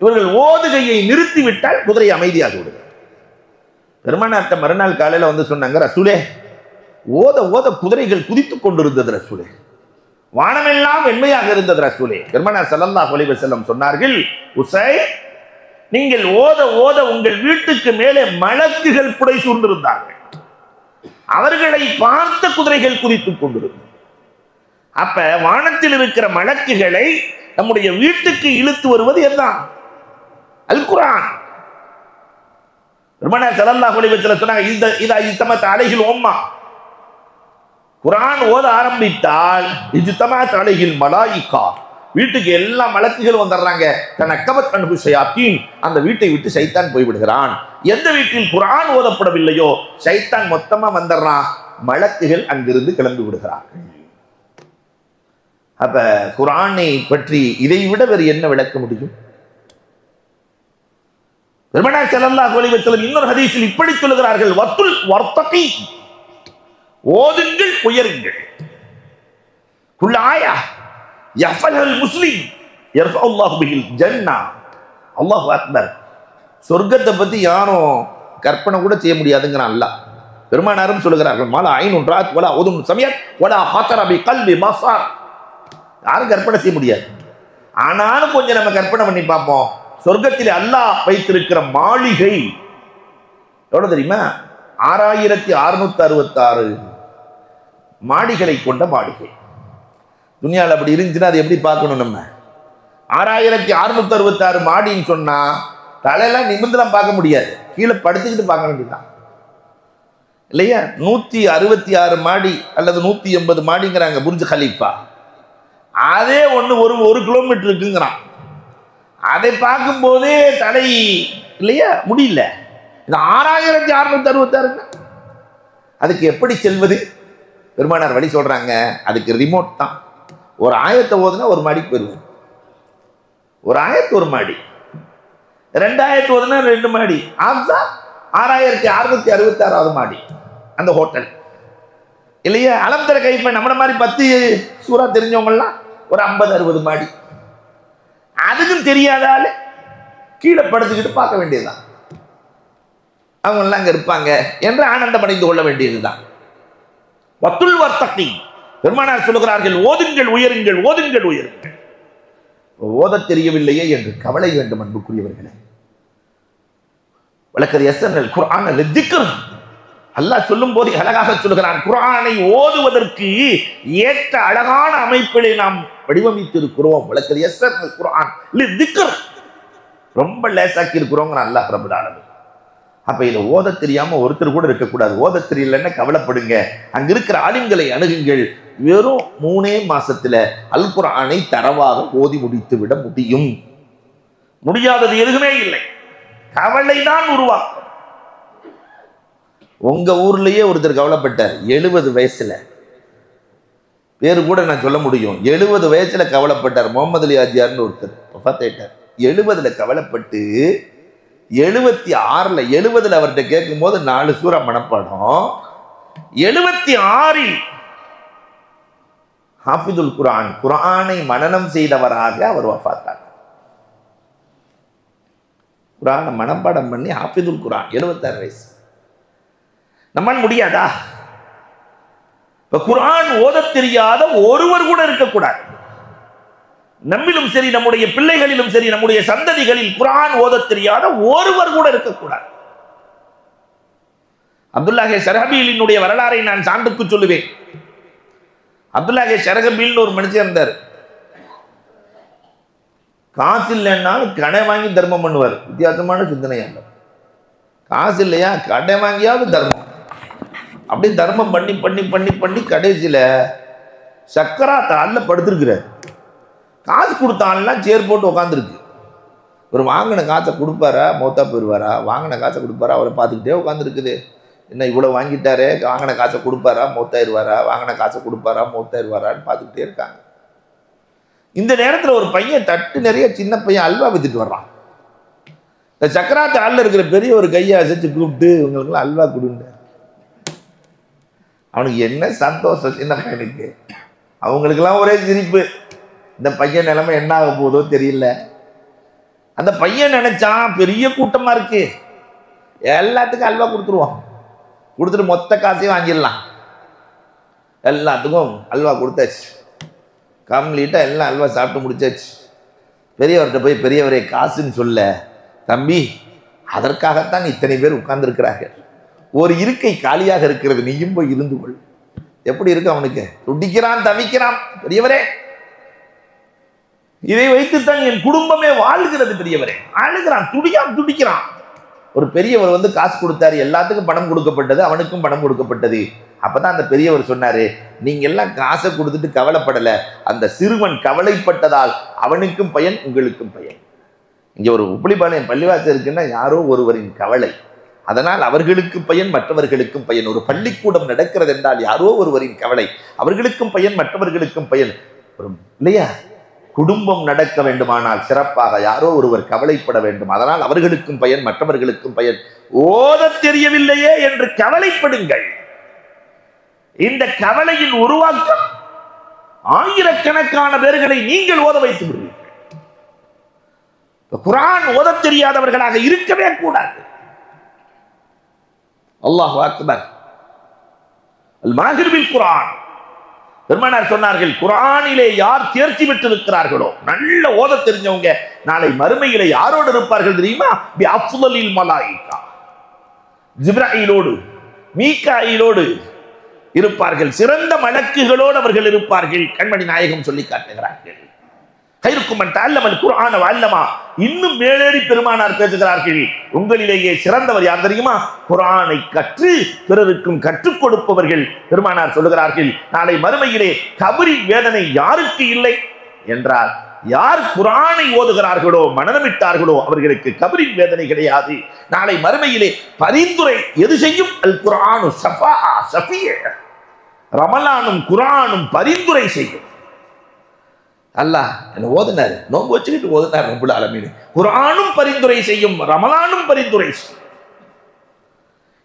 இவர்கள் ஓதுகையை நிறுத்திவிட்டால் குதிரை அமைதியாக விடுகிறது. பெருமானார்ட்ட மறுநாள் காலையில வந்து சொன்னாங்க, ரசூலே, ஓத ஓத குதிரைகள் குதித்துக் கொண்டிருந்தது ரசூலே, வானமெல்லாம் வெண்மையாக இருந்தது ரசூலே. பெருமானார் ஸல்லல்லாஹு அலைஹி வஸல்லம் சொன்னார்கள், உஸைத், நீங்கள் ஓத ஓத உங்கள் வீட்டுக்கு மேலே மலக்குகள் புடை சூழ்ந்திருந்தார்கள், அவர்களை பார்த்த குதிரைகள் குதித்துக் கொண்டிருந்தது. அப்ப வானத்தில் இருக்கிற மலக்குகளை நம்முடைய வீட்டுக்கு இழுத்து வருவது என்ன? அல் குர்ஆன். பெருமானார் ஸல்லல்லாஹு அலைஹி வஸல்லம் சொன்னாங்க, இதா இஜ்தமத் அலைஹில் உம்மா, குர்ஆன் ஓத ஆரம்பித்தால் இஜ்தமத் அலைஹில் மலாயிகா, வீட்டுக்கு எல்லா மலக்குகளும் வந்துடுறாங்க. தனக்கபத் அன்ஹு ஷயாத்தீன், அந்த வீட்டை விட்டு ஷைத்தான் போய்விடுகிறான். எந்த வீட்டில் குர்ஆன் ஓதப்படவில்லையோ ஷைத்தான் மொத்தமா வந்துடுறான், மலக்குகள் அங்கிருந்து கிளம்பி விடுகிறார்கள். அப்ப குர்ஆனை பற்றி இதை விட வேறு என்ன விளக்க முடியும்? பெருமானார் ஸல்லல்லாஹு அலைஹி வஸல்லம் இன்னொரு ஹதீஸில் இப்படி சொல்லுகிறார்கள், வத்துல் வர்தகி, ஓதுங்கள் உயருங்கள். குல் ஆயா யஃபல் முஸ்லிம் யர்ஃபுல்லாஹு பிஹில் ஜன்னah. அல்லாஹு அக்பர். சொர்க்கத்தை பத்தி யாரும் கற்பனை கூட செய்ய முடியாதுங்கிறான் அல்லாஹ். பெருமானாரும் சொல்லுகிறார்கள், மாலா ஐனுன் ராத் வலா உதுன் சமியத் வலா ஹாதர பி கல்பி பஸார். யாரும் கற்பனை செய்ய முடியாது. ஆனாலும் கொஞ்சம் நம்ம கற்பனை பண்ணி பார்ப்போம். சொர்க்கத்தில் அல்லாஹ் வைத்திருக்கிற மாளிகை எவ்வளவு தெரியுமா? 6666 மாடிகளை கொண்ட மாளிகை. துனியாவில் அப்படி இருந்துச்சுன்னா அது எப்படி பார்க்கணும்? நம்ம 6666 மாடின்னு சொன்னா தலையெல்லாம் நிமிர்ந்துலாம் பார்க்க முடியாது, கீழே படுத்துக்கிட்டு பார்க்க வேண்டியதுதான் இல்லையா? 166 மாடி அல்லது 180 மாடிங்கிறாங்க புர்ஜ் கலீஃபா. அதே ஒன்று ஒரு கிலோமீட்டர் இருக்குங்கிறான். அதை பார்க்கும் போதே தலை இல்லையா முடியல. இது 6666. அதுக்கு எப்படி செல்வது? பெருமானார் வழி சொல்றாங்க, அதுக்கு ரிமோட் தான். ஒரு ஆயத்தை ஓதுனா ஒரு மாடிக்கு போயிருவோம். ஒரு ஆயத்து ஒரு மாடி, 2 ஆயத்து ஓதுனா 2 மாடி. அதுதான் 6666வது மாடி அந்த ஹோட்டல் இல்லையா? அலம்தர கைஃப நம்மள மாதிரி 10 சூறா தெரிஞ்சவங்கலாம் ஒரு 50-60 மாடி. அதுக்கும் தெரியாதால கீழே படுத்துக்கிட்டு பார்க்க வேண்டியதுதான். அவங்கெல்லாம் அங்க இருப்பாங்க என்று ஆனந்தம் அடைந்து கொள்ள வேண்டியதுதான். வத்துல் வர்தகி, பெருமானார் சொல்லுகிறார்கள், ஓதுங்கள் உயருங்கள், ஓதுங்கள் உயருங்கள். ஓத தெரியவில்லையே என்று கவலை வேண்டும் அன்புக்குரியவர்களே. வலக்கத் யஸ்ஸர்னல் குர்ஆன லிذிக்ர். அல்லாஹ் சொல்லும் போது அழகாக சொல்லுகிறான், குர்ஆனை ஓதுவதற்கு ஏற்ற அழகான அமைப்பிலே நாம் வடிவமைத்து இருக்கிறோம். வலக்கத் யஸ்ஸர்னல் குர்ஆன் லிذிக்ர், ரொம்ப லேசாக்கி இருக்கிறோங்கிற அல்லாஹ் ரப்பல் ஆலமீன். அப்ப இதை ஓத தெரியாம ஒருத்தர் கூட இருக்கக்கூடாது. ஓத தெரியலன்னா கவலைப்படுங்க, அங்க இருக்கிற ஆலிம்களை அணுகுங்கள். வெறும் 3 மாசத்துல அல் குர்ஆனை தரவாக ஓதி முடித்து விட முடியும். முடியாதது எதுவுமே இல்லை. கவலை தான் உருவாக்கும். உங்க ஊர்லயே ஒருத்தர் கவலைப்பட்டார் 70 வயசுல, பேரு கூட நான் சொல்ல முடியும். 70 வயசுல கவலைப்பட்டார். முகமது அலி ஆஜியார்னு ஒருத்தர் வஃபாத்தாயிட்டார். 70ல கவலைப்பட்டு 76ல 70ல அவர்கிட்ட கேட்கும் போது 4 சூரா மனப்பாடம். 76ல் ஹாஃபிதுல் குர்ஆன், குர்ஆனை மனனம் செய்தவராக அவர் வஃபாத்தார். குர்ஆனை மனப்பாடம் பண்ணி ஹாஃபிதுல் குர்ஆன் 76 வயசு. நம்மால் முடியாதா? இப்ப குர்ஆன் ஓத தெரியாத ஒருவர் கூட இருக்கக்கூடாது. நம்மிலும் சரி, நம்முடைய பிள்ளைகளிலும் சரி, நம்முடைய சந்ததிகளில் குர்ஆன் ஓத தெரியாத ஒருவர் கூட இருக்கக்கூடாது. அப்துல்லாஹ் ஷரஹபீலினுடைய வரலாறை நான் சான்றுக்கு சொல்லுவேன். அப்துல்லாஹ் ஷரஹபீல்னு ஒரு மனுஷன் இருந்தார். காசு இல்லைன்னாலும் கடை வாங்கி தர்மம் பண்ணுவார். வித்தியாசமான சிந்தனையாங்க. காசு இல்லையா, கடை வாங்கியாவது தர்மம். அப்படி தர்மம் பண்ணி பண்ணி பண்ணி பண்ணி கடைசியில சக்கராத் ஆள்ல படுத்திருக்கிறார். காசு கொடுத்தான்லாம் சேர் போட்டு உட்காந்துருக்கு. ஒரு வாங்கின காசை கொடுப்பாரா, மௌத்தா போயிடுவாரா? வாங்கின காசை கொடுப்பாரா, அவரை பார்த்துக்கிட்டே உட்காந்துருக்குது. என்ன இவ்வளோ வாங்கிட்டாரே, வாங்கின காசை கொடுப்பாரா, மௌத்தாயிருவாரா? வாங்கின காசை கொடுப்பாரா, மௌத்தாயிருவாரான்னு பார்த்துக்கிட்டே இருக்காங்க. இந்த நேரத்தில் ஒரு பையன் தட்டு நிறைய சின்ன பையன் அல்வா வித்துட்டு வர்றான். இந்த சக்கராத்து ஆளில் இருக்கிற பெரிய ஒரு கையை அசைச்சு கூப்பிட்டு இவங்களுக்குலாம் அல்வா கொடுங்க. அவனுக்கு என்ன சந்தோஷம் சின்ன பையனுக்கு. அவங்களுக்கெல்லாம் ஒரே சிரிப்பு. இந்த பையன் நிலைமை என்ன ஆக போதோ தெரியல. அந்த பையன் நினைச்சான் பெரிய கூட்டமா இருக்கு, எல்லாத்துக்கும் அல்வா கொடுத்துருவோம், கொடுத்துட்டு மொத்த காசையும் வாங்கிடலாம். எல்லாத்துக்கும் அல்வா கொடுத்தாச்சு. கம்ப்ளீட்டாக எல்லாம் அல்வா சாப்பிட்டு முடிச்சாச்சு. பெரியவர்கிட்ட போய், பெரியவரே காசுன்னு சொல்ல, தம்பி அதற்காகத்தான் இத்தனை பேர் உட்கார்ந்துருக்கிறார்கள், ஒரு இருக்கை காலியாக இருக்கிறது, நீயும் போய் இருந்து கொள். எப்படி இருக்கு அவனுக்கு? துடிக்கிறான், தவிக்கிறான். பெரியவரே இதை வைத்துத்தான் என் குடும்பமே வாழ்கிறது. பெரியவரே அழுகிறான், துடிக்கிறான். ஒரு பெரியவர் வந்து காசு கொடுத்தாரு, எல்லாத்துக்கும் பணம் கொடுக்கப்பட்டது, அவனுக்கும் பணம் கொடுக்கப்பட்டது. அப்பதான் அந்த பெரியவர் சொன்னாரு, நீங்க எல்லாம் காசை கொடுத்துட்டு கவலைப்படல, அந்த சிறுவன் கவலைப்பட்டதால் அவனுக்கும் பயன், உங்களுக்கும் பயன். இங்க ஒரு உப்பளிப்பாளையம் பள்ளிவாசல் இருக்குன்னா யாரோ ஒருவரின் கவலை, அதனால் அவர்களுக்கு பயன், மற்றவர்களுக்கும் பயன். ஒரு பள்ளிக்கூடம் நடக்கிறது என்றால் யாரோ ஒருவரின் கவலை, அவர்களுக்கும் பயன், மற்றவர்களுக்கும் பயன். இல்லையா? குடும்பம் நடக்க வேண்டுமானால் சிறப்பாக யாரோ ஒருவர் கவலைப்பட வேண்டும், அதனால் அவர்களுக்கும் பயன், மற்றவர்களுக்கும் பயன். ஓத தெரியவில்லையே என்று கவலைப்படுங்கள். இந்த கவலையின் உருவாக்கம் ஆயிரக்கணக்கான பேர்களை நீங்கள் ஓத வைத்து விடுவீர்கள். குர்ஆன் ஓத தெரியாதவர்களாக இருக்கவே கூடாது. அல்லாஹ் அக்பர். அல் மாஹிர் பில் குர்ஆன். பெருமானார் சொன்னார்கள், குர்ஆனிலே யார் தேர்ச்சி பெற்றிருக்கிறார்களோ, நல்ல ஓத தெரிஞ்சவங்க, நாளை மறுமையிலே யாரோடு இருப்பார்கள் தெரியுமா? பி அஃதலில் மலாயிகா, ஜிப்ராயிலோடு, மீகாயிலோடு இருப்பார்கள். சிறந்த மலக்குகளோடு அவர்கள் இருப்பார்கள். கண்மணி நாயகம் சொல்லி காட்டுகிறார்கள். கைருக்கும் மன் தஅல்லமல் குர்ஆன வ அல்லமா. இன்னும் மேலேறி பெருமானார் பேசுகிறார்கள், உங்களிலேயே சிறந்தவர் யார் தெரியுமா? குர்ஆனை கற்று பிறருக்கும் கற்றுக் கொடுப்பவர்கள். பெருமானார் சொல்லுகிறார்கள், நாளை மறுமையிலே கபரி வேதனை யாருக்கு இல்லை என்றால், யார் குர்ஆனை ஓதுகிறார்களோ, மனனமிட்டார்களோ அவர்களுக்கு கபரி வேதனை கிடையாது. நாளை மறுமையிலே பரிந்துரை எது செய்யும்? அல் குர்ஆனு ஷஃபாஅ ஷஃபிய. ரமலானும் குர்ஆனும் பரிந்துரை செய்யும். அல்லாஹ் என்ன ஓதுனாரு, நோன்பு வச்சுக்கிட்டு ஓதுனார் ரப்புல் ஆலமீன். குர்ஆனும் பரிந்துரை செய்யும், ரமலானும் பரிந்துரை செய்யும்.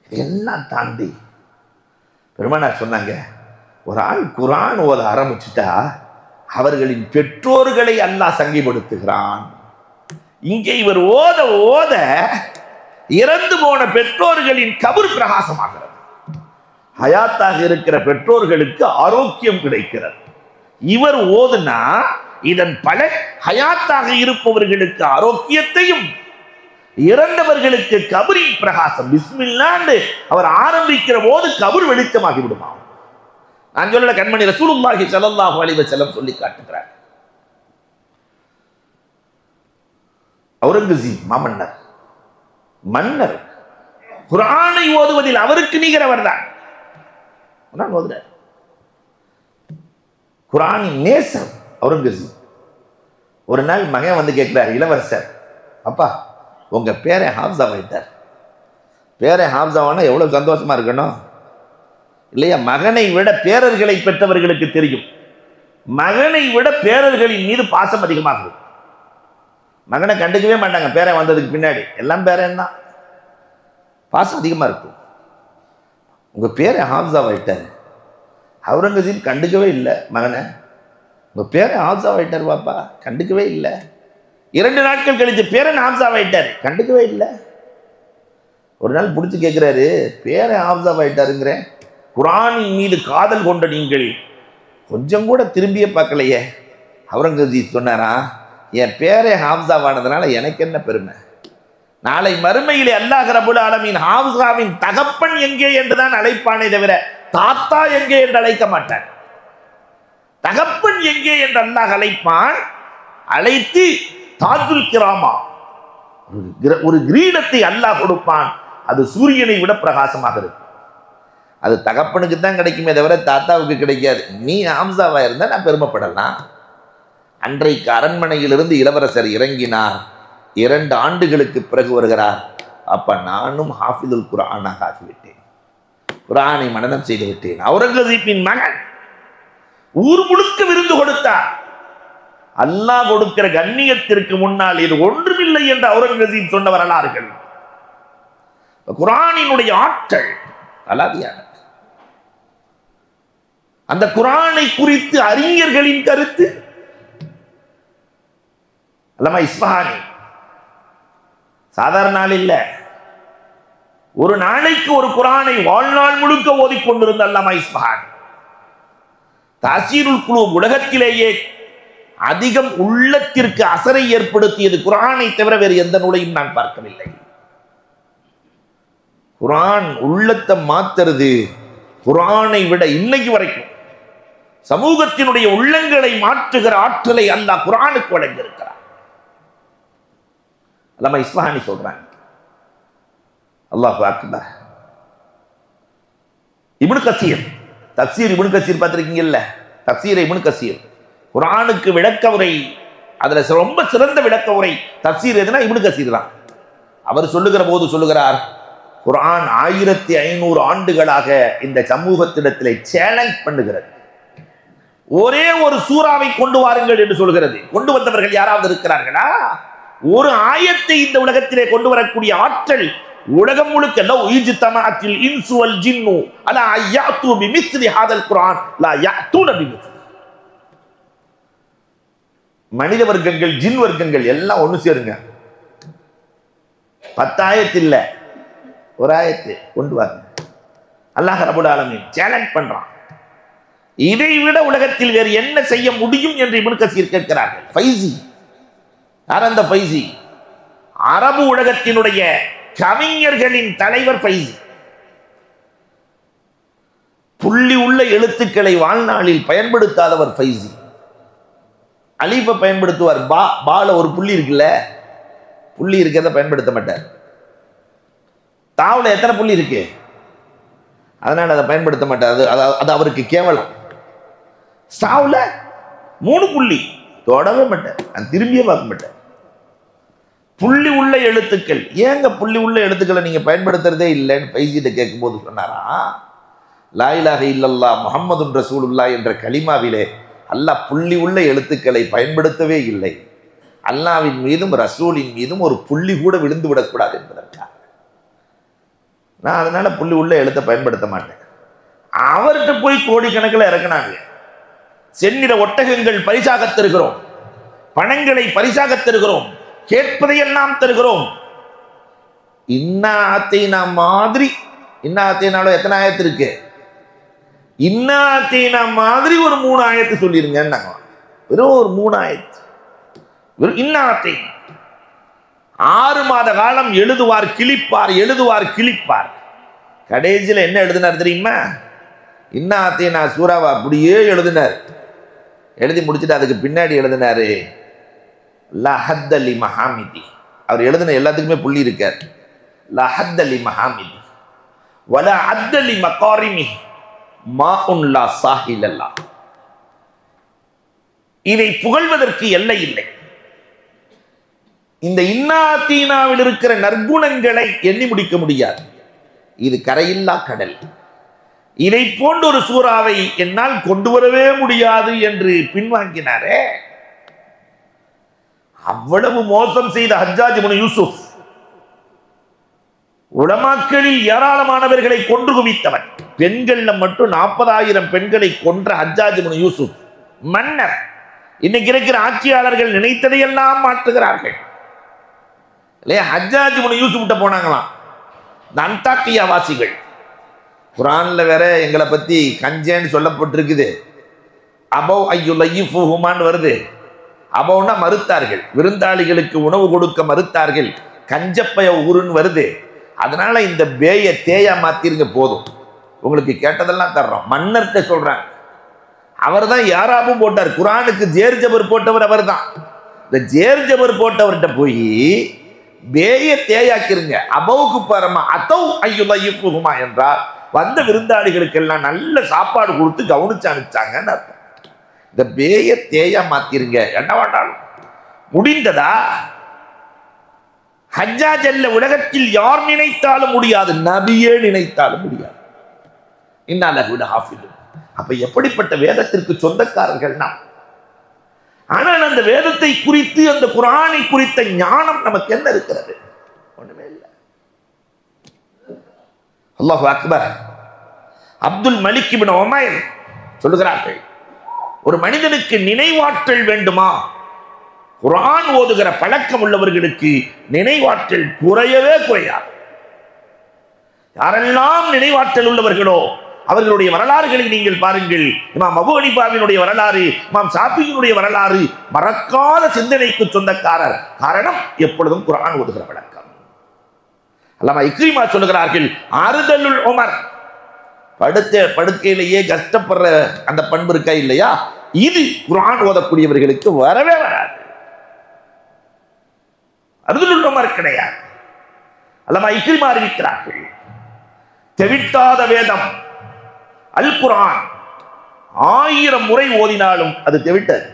இதெல்லாம் தாண்டி பெருமானார் சொன்னாங்க, ஒரு ஆள் குர்ஆன் ஓத ஆரம்பிச்சுட்டா அவர்களின் பெற்றோர்களை அல்லாஹ் சங்கிப்படுத்துகிறான். இங்கே இவர் ஓத ஓத இறந்து போன பெற்றோர்களின் கபர் பிரகாசமாகிறது. ஹயாத்தாக இருக்கிற பெற்றோர்களுக்கு ஆரோக்கியம் கிடைக்கிறது. இவர் ஓதுனா இதன் பலன் ஹயாத்தாக இருப்பவர்களுக்கு ஆரோக்கியத்தையும், இறந்தவர்களுக்கு கபரின் பிரகாசம். பிஸ்மில்லாஹ் அவர் ஆரம்பிக்கிற போது கபர் வெளிச்சமாகி விடுமா. நான் சொல்லல, கண்மணி ரசூலுல்லாஹி ஸல்லல்லாஹு அலைஹி வஸல்லம் சொல்லி காட்டுகிறார். அவுரங்கசீப் மாமன்னர், மன்னர், குர்ஆனை ஓதுவதில் அவருக்கு நிகரவர் தான். ஓதுறார். குர்ஆனின் நேசர் அவுரங்கசீப். ஒரு நாள் மகன் வந்து கேட்கிறார், இளவரசர், அப்பா உங்க பேரை ஹாஃப்ஸா வைத்தார். பேரை ஹாஃப்ஸாவானா எவ்வளவு சந்தோஷமா இருக்கணும் இல்லையா? மகனை விட பேரர்களை பெற்றவர்களுக்கு தெரியும், மகனை விட பேரர்களின் மீது பாசம் அதிகமாகுது. மகனை கண்டுக்கவே மாட்டாங்க பேரை வந்ததுக்கு பின்னாடி, எல்லாம் பேரன் தான், பாசம் அதிகமா இருக்கும். உங்க பேரை ஹாஃப்ஸா வைத்தார். அவுரங்கசீப் கண்டுக்கவே இல்லை மகனை. உங்க பேரை ஹாஃப்ஸா வைட்டார் பாப்பா, கண்டுக்கவே இல்லை. 2 நாட்கள் கழித்து பேரன் ஹாஃப்ஸா வைட்டார், கண்டுக்கவே இல்லை. ஒரு நாள் பிடிச்சி கேட்கிறாரு, பேரை ஹாஃப்ஸா வைட்டாருங்கிறேன், குர்ஆனின் மீது காதல் கொண்ட நீங்கள் கொஞ்சம் கூட திரும்பியே பார்க்கலையே. அவுரங்கசீப் சொன்னாரா, என் பேரை ஹாஃப்ஸாவானதுனால எனக்கு என்ன பெருமை, நாளை மறுமையிலே அல்லாஹ் ரப்பல் ஆலமீன் ஹாஃப்ஸாவின் தகப்பன் எங்கே என்றுதான் அழைப்பானே தவிர தாத்தா எங்கே என்று அழைக்க மாட்டான். தகப்பன் எங்கே என்று அல்லாஹ் அழைப்பான். அழைத்து தாஜுல் கிராமா, ஒரு கிரீடத்தை அல்லாஹ் கொடுப்பான். அது சூரியனை விட பிரகாசமாக இருக்கும். அது தகப்பனுக்கு தான் கிடைக்குமே தவிர தாத்தாவுக்கு கிடைக்காது. நீ ஹாம்சாவா இருந்தா நான் பெருமைப்படலாம். அன்றைக்கு அரண்மனையிலிருந்து இளவரசர் இறங்கினார். 2 ஆண்டுகளுக்கு பிறகு வருகிறார். அப்ப நானும் ஹாஃபிதுல் குர்ஆனாக ஆகிவிட்டேன், குர்ஆனை மனனம் செய்து விட்டேன். அவுரங்கசீப்பின் மகன் ஊர் முழுக்க விருந்து கொடுத்தார். அல்லாஹ் கொடுக்கிற கண்ணியத்திற்கு முன்னால் இது ஒன்றுமில்லை என்று அவுரங்கசீப் சொன்ன வரலாறுகள். குர்ஆனினுடைய ஆற்றல் அலாதியானது. அந்த குர்ஆனை குறித்து அறிஞர்களின் கருத்து. அல்லாமா இஸ்ஃபஹானி சாதாரண நாள் இல்ல, ஒரு நாளைக்கு ஒரு குர்ஆனை வாழ்நாள் முழுக்க ஓதிக்கொண்டிருந்த அல்லாமா இஸ்ஃபஹானி. தாசீருல் குலூப், உலகத்திலேயே அதிகம் உள்ளத்திற்கு அசரை ஏற்படுத்தியது குர்ஆனை தவிர வேறு எந்த நூலையும் நான் பார்க்கவில்லை. குர்ஆன் உள்ளத்தை மாத்துறது. குர்ஆனை விட இன்னைக்கு வரைக்கும் சமூகத்தினுடைய உள்ளங்களை மாற்றுகிற ஆற்றலை அல்லாஹ் குர்ஆனுக்கு வழங்கியிருக்கிறார். அல்லாமா இஸ்ஃபஹானி சொல்றாங்க. அல்லாஹு அக்பர். இப்னு கசீர் தஃசீர், இப்னு கசீர் பார்த்திருக்கீங்கல்ல, தஃசீர் இப்னு கசீர், குர்ஆனுக்கு விளக்க உரை, அதுல ரொம்ப சிறந்த விளக்க உரை தஃசீர் எதுனா இப்னு கசீர் தான். அவர் சொல்லுகிற போது சொல்லுகிறார், குர்ஆன் 1500 ஆண்டுகளாக இந்த சமூகத்திடத்திலே சேலஞ்ச் பண்ணுகிறது. ஒரே ஒரு சூறாவை கொண்டு வாருங்கள் என்று சொல்கிறது. கொண்டு வந்தவர்கள் யாராவது இருக்கிறார்களா? ஒரு ஆயத்தை இந்த உலகத்திலே கொண்டு வரக்கூடிய ஆற்றல் உலகம் முழுக்க மனித வர்க்கங்கள், ஜின் வர்க்கங்கள் எல்லாம் ஒண்ணு சேருங்க, 10 ஆயத்து இல்ல, ஒரு ஆயத்து கொண்டு வாங்க. அல்லாஹ் ரப்பல் ஆலமீன் சேலஞ்ச் பண்றான். இதை விட உலகத்தில் வேறு என்ன செய்ய முடியும் என்று இப்னு கசீர் கேட்கிறார்கள். ஃபைசி யார்? அந்த ஃபைசி அரபு உலகத்தினுடைய கவிஞர்களின் தலைவர் ஃபைசி. புள்ளி உள்ள எழுத்துக்களை வாழ்நாளில் பயன்படுத்தாதவர் ஃபைசி. அலிஃபை பயன்படுத்துவார், பால ஒரு புள்ளி இருக்குல்ல, புள்ளி இருக்கிறத பயன்படுத்த மாட்டார். தாவுல எத்தனை புள்ளி இருக்கு, அதனால அதை பயன்படுத்த மாட்டார். அது அவருக்கு கேவலம். சாவுல 3 புள்ளி தொடவே மாட்டார், அது திரும்பியே பார்க்க மாட்டார். புள்ளி உள்ள எழுத்துக்கள், ஏங்க புள்ளி உள்ள எழுத்துக்களை நீங்க பயன்படுத்துறதே இல்லைன்னு ஃபைசிட்ட கேட்கும் போது சொன்னாரா, லா இலாஹ இல்லல்லாஹ் முஹம்மதுன் ரசூலுல்லாஹ் என்ற கலிமாவிலே அல்லாஹ் புள்ளி உள்ள எழுத்துக்களை பயன்படுத்தவே இல்லை. அல்லாஹ்வின் மீதும் ரசூலின் மீதும் ஒரு புள்ளி கூட விழுந்து விடக்கூடாது என்பதற்காக நான் அதனால புள்ளி உள்ள எழுத்தை பயன்படுத்த மாட்டேன். அவர்கிட்ட போய் கோடிக்கணக்கில் இறக்குனாங்க. செந்நிற ஒட்டகங்கள் பரிசாக தருகிறோம், பணங்களை பரிசாக தருகிறோம், கேட்பதையெல்லாம் தருகிறோம். இன்னாத்தீனா மாதிரி, இன்னாத்தீனாலும் எத்தனை ஆயத்து இருக்கு, இன்னாத்தீனா மாதிரி ஒரு 3 ஆயத்து சொல்லிருங்க. வெறும் ஒரு 3 ஆயத்து, வெறும் இன்னாத்தீனா. 6 மாத காலம் எழுதுவார் கிழிப்பார், எழுதுவார் கிழிப்பார். கடைசியில் என்ன எழுதினார் தெரியுமா? இன்னாத்தீனா சூறாவை அப்படியே எழுதினார். எழுதி முடிச்சுட்டு அதுக்கு பின்னாடி எழுதினாரு லஹத்தலி மஹாமிதி. அவர் எழுதின எல்லாத்துக்குமே புள்ளி இருக்கார். லஹத்தலி மஹாமிதி வல அத்தலி மகாரிமி மாஉன் லா சாஹிலல்லா. இதை புகழ்வதற்கு எல்லை இல்லை. இந்த இன்னாத்தீனாவில் இருக்கிற நற்குணங்களை எண்ணி முடிக்க முடியாது. இது கரையில்லா கடல். இதை போன்ற ஒரு சூறாவை என்னால் கொண்டு வரவே முடியாது என்று பின்வாங்கினாரே. அவ்வளவு மோசம் செய்த ஹஜ்ஜாஜ் இப்னு யூசுப், உலமாக்களில் ஏராளமானவர்களை கொன்று குவித்தவன். பெண்கள்ல மட்டும் 40,000 பெண்களை கொன்ற ஹஜ்ஜாஜ் இப்னு யூசுப் மன்னர். இன்னைக்கு இருக்கிற ஆட்சியாளர்கள் நினைத்ததையெல்லாம் மாற்றுகிறார்கள் இல்லையா? ஹஜ்ஜாஜ் இப்னு யூசுப் கிட்ட போனாங்களாம் இந்த அந்தாக்கியா வாசிகள். குர்ஆன்ல வேற எங்களை பத்தி கஞ்சேன்னு சொல்லப்பட்டிருக்குது. அபௌ ஐயுலைஃபுஹுமான்னு வருது. அபௌனா மறுத்தார்கள், விருந்தாளிகளுக்கு உணவு கொடுக்க மறுத்தார்கள். கஞ்சப்பய ஊருன்னு வருது. அதனால இந்த பேய தேயா மாத்திருங்க, போதும், உங்களுக்கு கேட்டதெல்லாம் தர்றோம். மன்னர்கிட்ட சொல்றாங்க. அவர் தான் யாராவும் போட்டார். குர்ஆனுக்கு ஜேர் ஜபர் போட்டவர் அவர் தான். இந்த ஜேர் ஜபர் போட்டவர்கிட்ட போய் பேய தேயாக்கிருங்க, அபௌக்கு பரமா அதௌ ஐயுலைஃபுஹுமா என்றால் வந்த விருந்தாளிகளுக்கெல்லாம் நல்ல சாப்பாடு கொடுத்து கவனிச்சு அனுப்பிச்சாங்கன்னு அர்த்தம். இந்த பேய தேயா மாத்திருங்க, என்ன வேண்டாலும். முடிந்ததா? ஹஜ்ஜாஜ் அல்ல, உலகத்தில் யார் நினைத்தாலும் முடியாது, நபியே நினைத்தாலும் முடியாது. அப்ப எப்படிப்பட்ட வேதத்திற்கு சொந்தக்காரர்கள் நாம். ஆனால் அந்த வேதத்தை குறித்து, அந்த குர்ஆனை குறித்த ஞானம் நமக்கு என்ன இருக்கிறது? ஒண்ணுமே இல்லை. அல்லாஹு அக்பர். அப்துல் மலிக் இப்னு உமைர் சொல்லுகிறார்கள், ஒரு மனிதனுக்கு நினைவாற்றல் வேண்டுமா? குர்ஆன் ஓதுகிற பழக்கம் உள்ளவர்களுக்கு நினைவாற்றல் குறையவே குறையாது. யாரெல்லாம் நினைவாற்றல் உள்ளவர்களோ அவர்களுடைய வரலாறுகளை நீங்கள் பாருங்கள். இமாம் அபூ ஹனீஃபாவினுடைய வரலாறு, இமாம் ஷாஃபிஈனுடைய வரலாறு, மறக்காத சிந்தனைக்கு சொந்தக்காரர். காரணம், எப்பொழுதும் குர்ஆன் ஓதுகிற பழக்கம். அல்லாமா இக்ரிமா சொல்லுகிறார்கள், ஆறுதலுல் உமர், படுக்கையிலேயே கஷ்டப்படுற அந்த பண்பு இருக்கா இல்லையா, இது குர்ஆன் ஓதக்கூடியவர்களுக்கு வரவே வராது. அருதுல் உமர் கிடையாது. அல்லமா இக்ரிமா அறிவிக்கிறார்கள், தெவிட்டாத வேதம் அல் குர்ஆன் 1000 முறை ஓதினாலும் அது தெவிட்டது,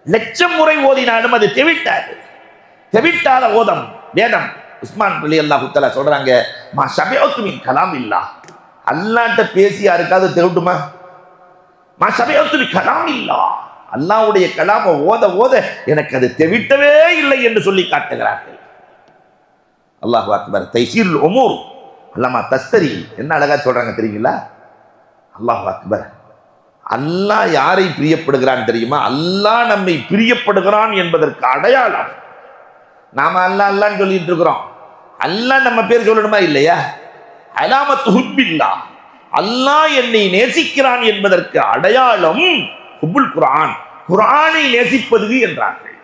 1,00,000 முறை ஓதினாலும் அது தெவிட்டாது. தெவிட்டாத ஓதம் வேதம். உஸ்மான் ரலியல்லாஹு தஆலா சொல்றாங்க, மா ஷபிஅத்து மின் கலாமில்லாஹ், அல்லாஹ்ட்ட பேசி யாருக்காவது தெவிட்டுமா? மா ஷபிஅத்து மின் கலாமில்லாஹ், அல்லாஹ்வுடைய கலாமை ஓத ஓத எனக்கு அது தெவிட்டவே இல்லை என்று சொல்லி காட்டுகிறார்கள். அல்லாஹு அக்பர். தைசீருல் உமூர் அல்லாமா தஸ்தரி என்ன அழகா சொல்றாங்க தெரியுங்களா? அல்லாஹு அக்பர். அல்லாஹ் யாரை பிரியப்படுகிறான் தெரியுமா? அல்லாஹ் நம்மை பிரியப்படுகிறான் என்பதற்கு அடையாளம். நாம அல்லாஹ் அல்லான்னு சொல்லிட்டு இருக்கிறோம். அல்லாஹ் நம்ம பேர் சொல்லணுமா இல்லையா? அலாமத்து ஹுப்பில்லாஹ், அல்லாஹ் என்னை நேசிக்கிறான் என்பதற்கு அடையாளம் ஹுப்புல் குர்ஆன், குர்ஆனை நேசிப்பது என்றார்கள்.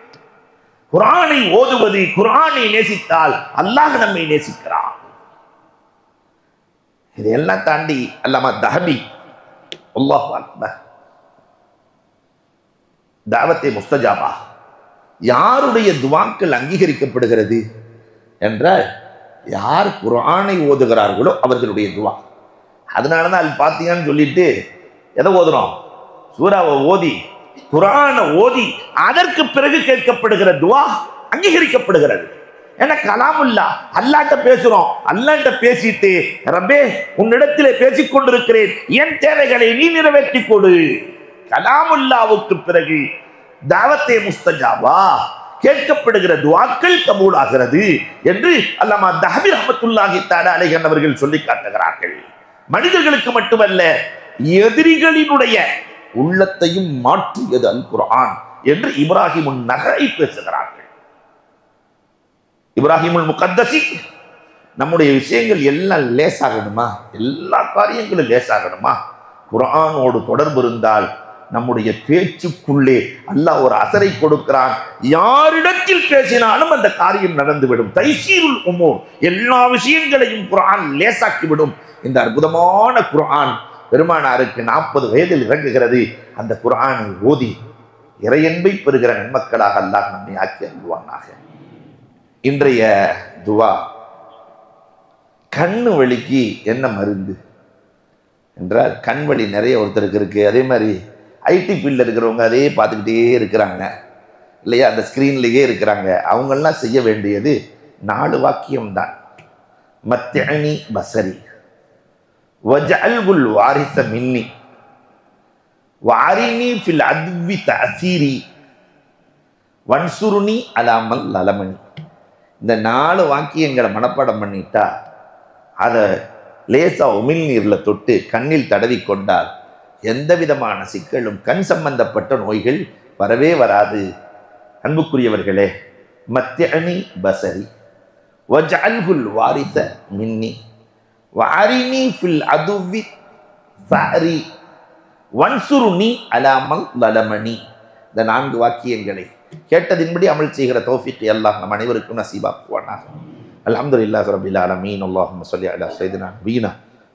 குர்ஆனை ஓதுவது, குர்ஆனை நேசித்தால் அல்லாஹ் நம்மை நேசிக்கிறான். இதையெல்லாம் தாண்டி அல்லாமா தஹபி அல்லாஹு அக்பர், தாவத்தே முஸ்தஜாபா, யாருடைய துவாக்கள் அங்கீகரிக்கப்படுகிறது என்றால் யார் குர்ஆனை ஓதுகிறார்களோ அவர்களுடைய துவா. அதனாலதான் அது பார்த்தீங்கன்னு சொல்லிட்டு எதை ஓதுறோம்? சூராவை ஓதி குர்ஆனை ஓதி அதற்கு பிறகு கேட்கப்படுகிற துவா அங்கீகரிக்கப்படுகிறது. ஏன்னா கலாமுல்லா, அல்லாஹ்ட்ட பேசுறோம், அல்லாஹ்ட்ட பேசிட்டு ரப்பே உன்னிடத்திலே பேசிக் கொண்டிருக்கிறேன், என் தேவைகளை நீ நிறைவேற்றிக் கொடு. கலாமுல்லாவுக்கு பிறகு தாவத்தே முஸ்தஜாபா, கேட்கப்படுகிற துஆக்கள் கபூலாகிறது என்று அல்லாமா தஹபி ரஹ்மத்துல்லாஹி தஆலா அலைஹி அவர்கள் சொல்லி காட்டுகிறார்கள். மனிதர்களுக்கு மட்டுமல்ல, எதிரிகளினுடைய உள்ளத்தையும் மாற்றியது அல் குர்ஆன் என்று இப்ராஹிமுன் நகரை பேசுகிறார்கள். இப்ராஹிமுல் முகத்தசி, நம்முடைய விஷயங்கள் எல்லாம் லேசாகணுமா, எல்லா காரியங்களும் லேசாகணுமா, குர்ஆனோடு தொடர்பு இருந்தால் நம்முடைய பேச்சுக்குள்ளே அல்லாஹ் ஒரு அசரை கொடுக்கிறான். யாரிடத்தில் பேசினாலும் அந்த காரியம் நடந்துவிடும். தைசீருல் உமூர், எல்லா விஷயங்களையும் குர்ஆன் லேசாக்கிவிடும். இந்த அற்புதமான குர்ஆன் பெருமானாருக்கு 40 வயதில் இறங்குகிறது. அந்த குர்ஆனை ஓதி இறையன்பை பெறுகிற நன்மக்களாக அல்லாஹ் நம்மை ஆக்கி அருள்வானாக. இன்றைய துவா, கண்ணு வலிக்கு என்ன மருந்து என்றால், கண் வலி நிறைய ஒருத்தருக்கு இருக்கு. அதே மாதிரி ஐடி ஃபீல்டில் இருக்கிறவங்க அதே பார்த்துக்கிட்டே இருக்கிறாங்க இல்லையா, அந்த ஸ்க்ரீன்லேயே இருக்கிறாங்க. அவங்கெல்லாம் செய்ய வேண்டியது 4 வாக்கியம்தான். மத்தியனி பசரி வஜஅல்குல் வாரிச மின்னி வாரினி ஃபில் அத்வி தஅசீரி வன்சுருனி அலாமல் லலமணி. இந்த 4 வாக்கியங்களை மனப்பாடம் பண்ணிட்டா அதை லேசா உமிழ்நீரில் தொட்டு கண்ணில் தடவி கொண்டால் எந்த விதமான சிக்கலும், கண் சம்பந்தப்பட்ட நோய்கள் வரவே வராது. அன்புக்குரியவர்களே, மத்தியனி பசரி வஜஅல்குல் வாரிச மின்னி வஅரினி ஃபில் அதுவி ஃபஅரி வன்சுருனி அலாமல் லலமணி. இந்த 4 வாக்கியங்களை கேட்டதின்படி அமல் செய்கிற தௌஃபீக் அல்லாஹ் நம் அனைவருக்கும் நசீபாக்குவானாக. அல்ஹம்துலில்லாஹி ரப்பில் ஆலமீன். அல்லாஹும்ம ஸல்லி அலா ஸய்யிதினா நபியினா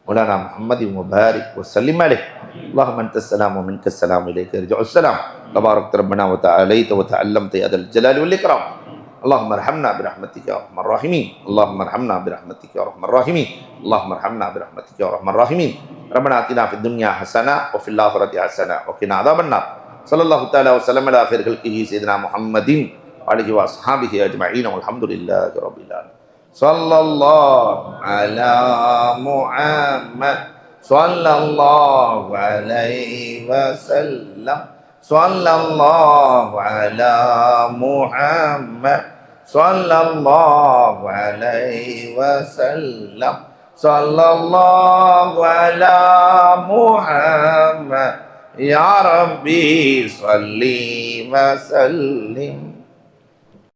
மௌலானா முஹம்மதின் முபாரிக் வஸல்லிம் அலைஹி. அல்லாஹும்ம அன்தஸ் ஸலாம் வ மின்கஸ் ஸலாம் இலைக யர்ஜுஸ் ஸலாம். தபாரக்த ரப்பனா வ தஆலைத வ தஅல்லம்த யா தல் ஜலாலி வல் இக்ராம். اللهم ارحمنا برحمتك يا ارحم الراحمين. اللهم ارحمنا برحمتك يا ارحم الراحمين. اللهم ارحمنا برحمتك يا ارحم الراحمين. ربنا آتنا في الدنيا حسنة وفي الآخرة حسنة وقنا عذاب النار. صلى الله تعالى وسلم على خير خلقه سيدنا محمد وعليه وأصحابه أجمعين والحمد لله رب العالمين. صلى الله على محمد صلى الله عليه وسلم. صلى الله على محمد صلى الله عليه وسلم. صلى الله على محمد يا ربي صلي وسلم.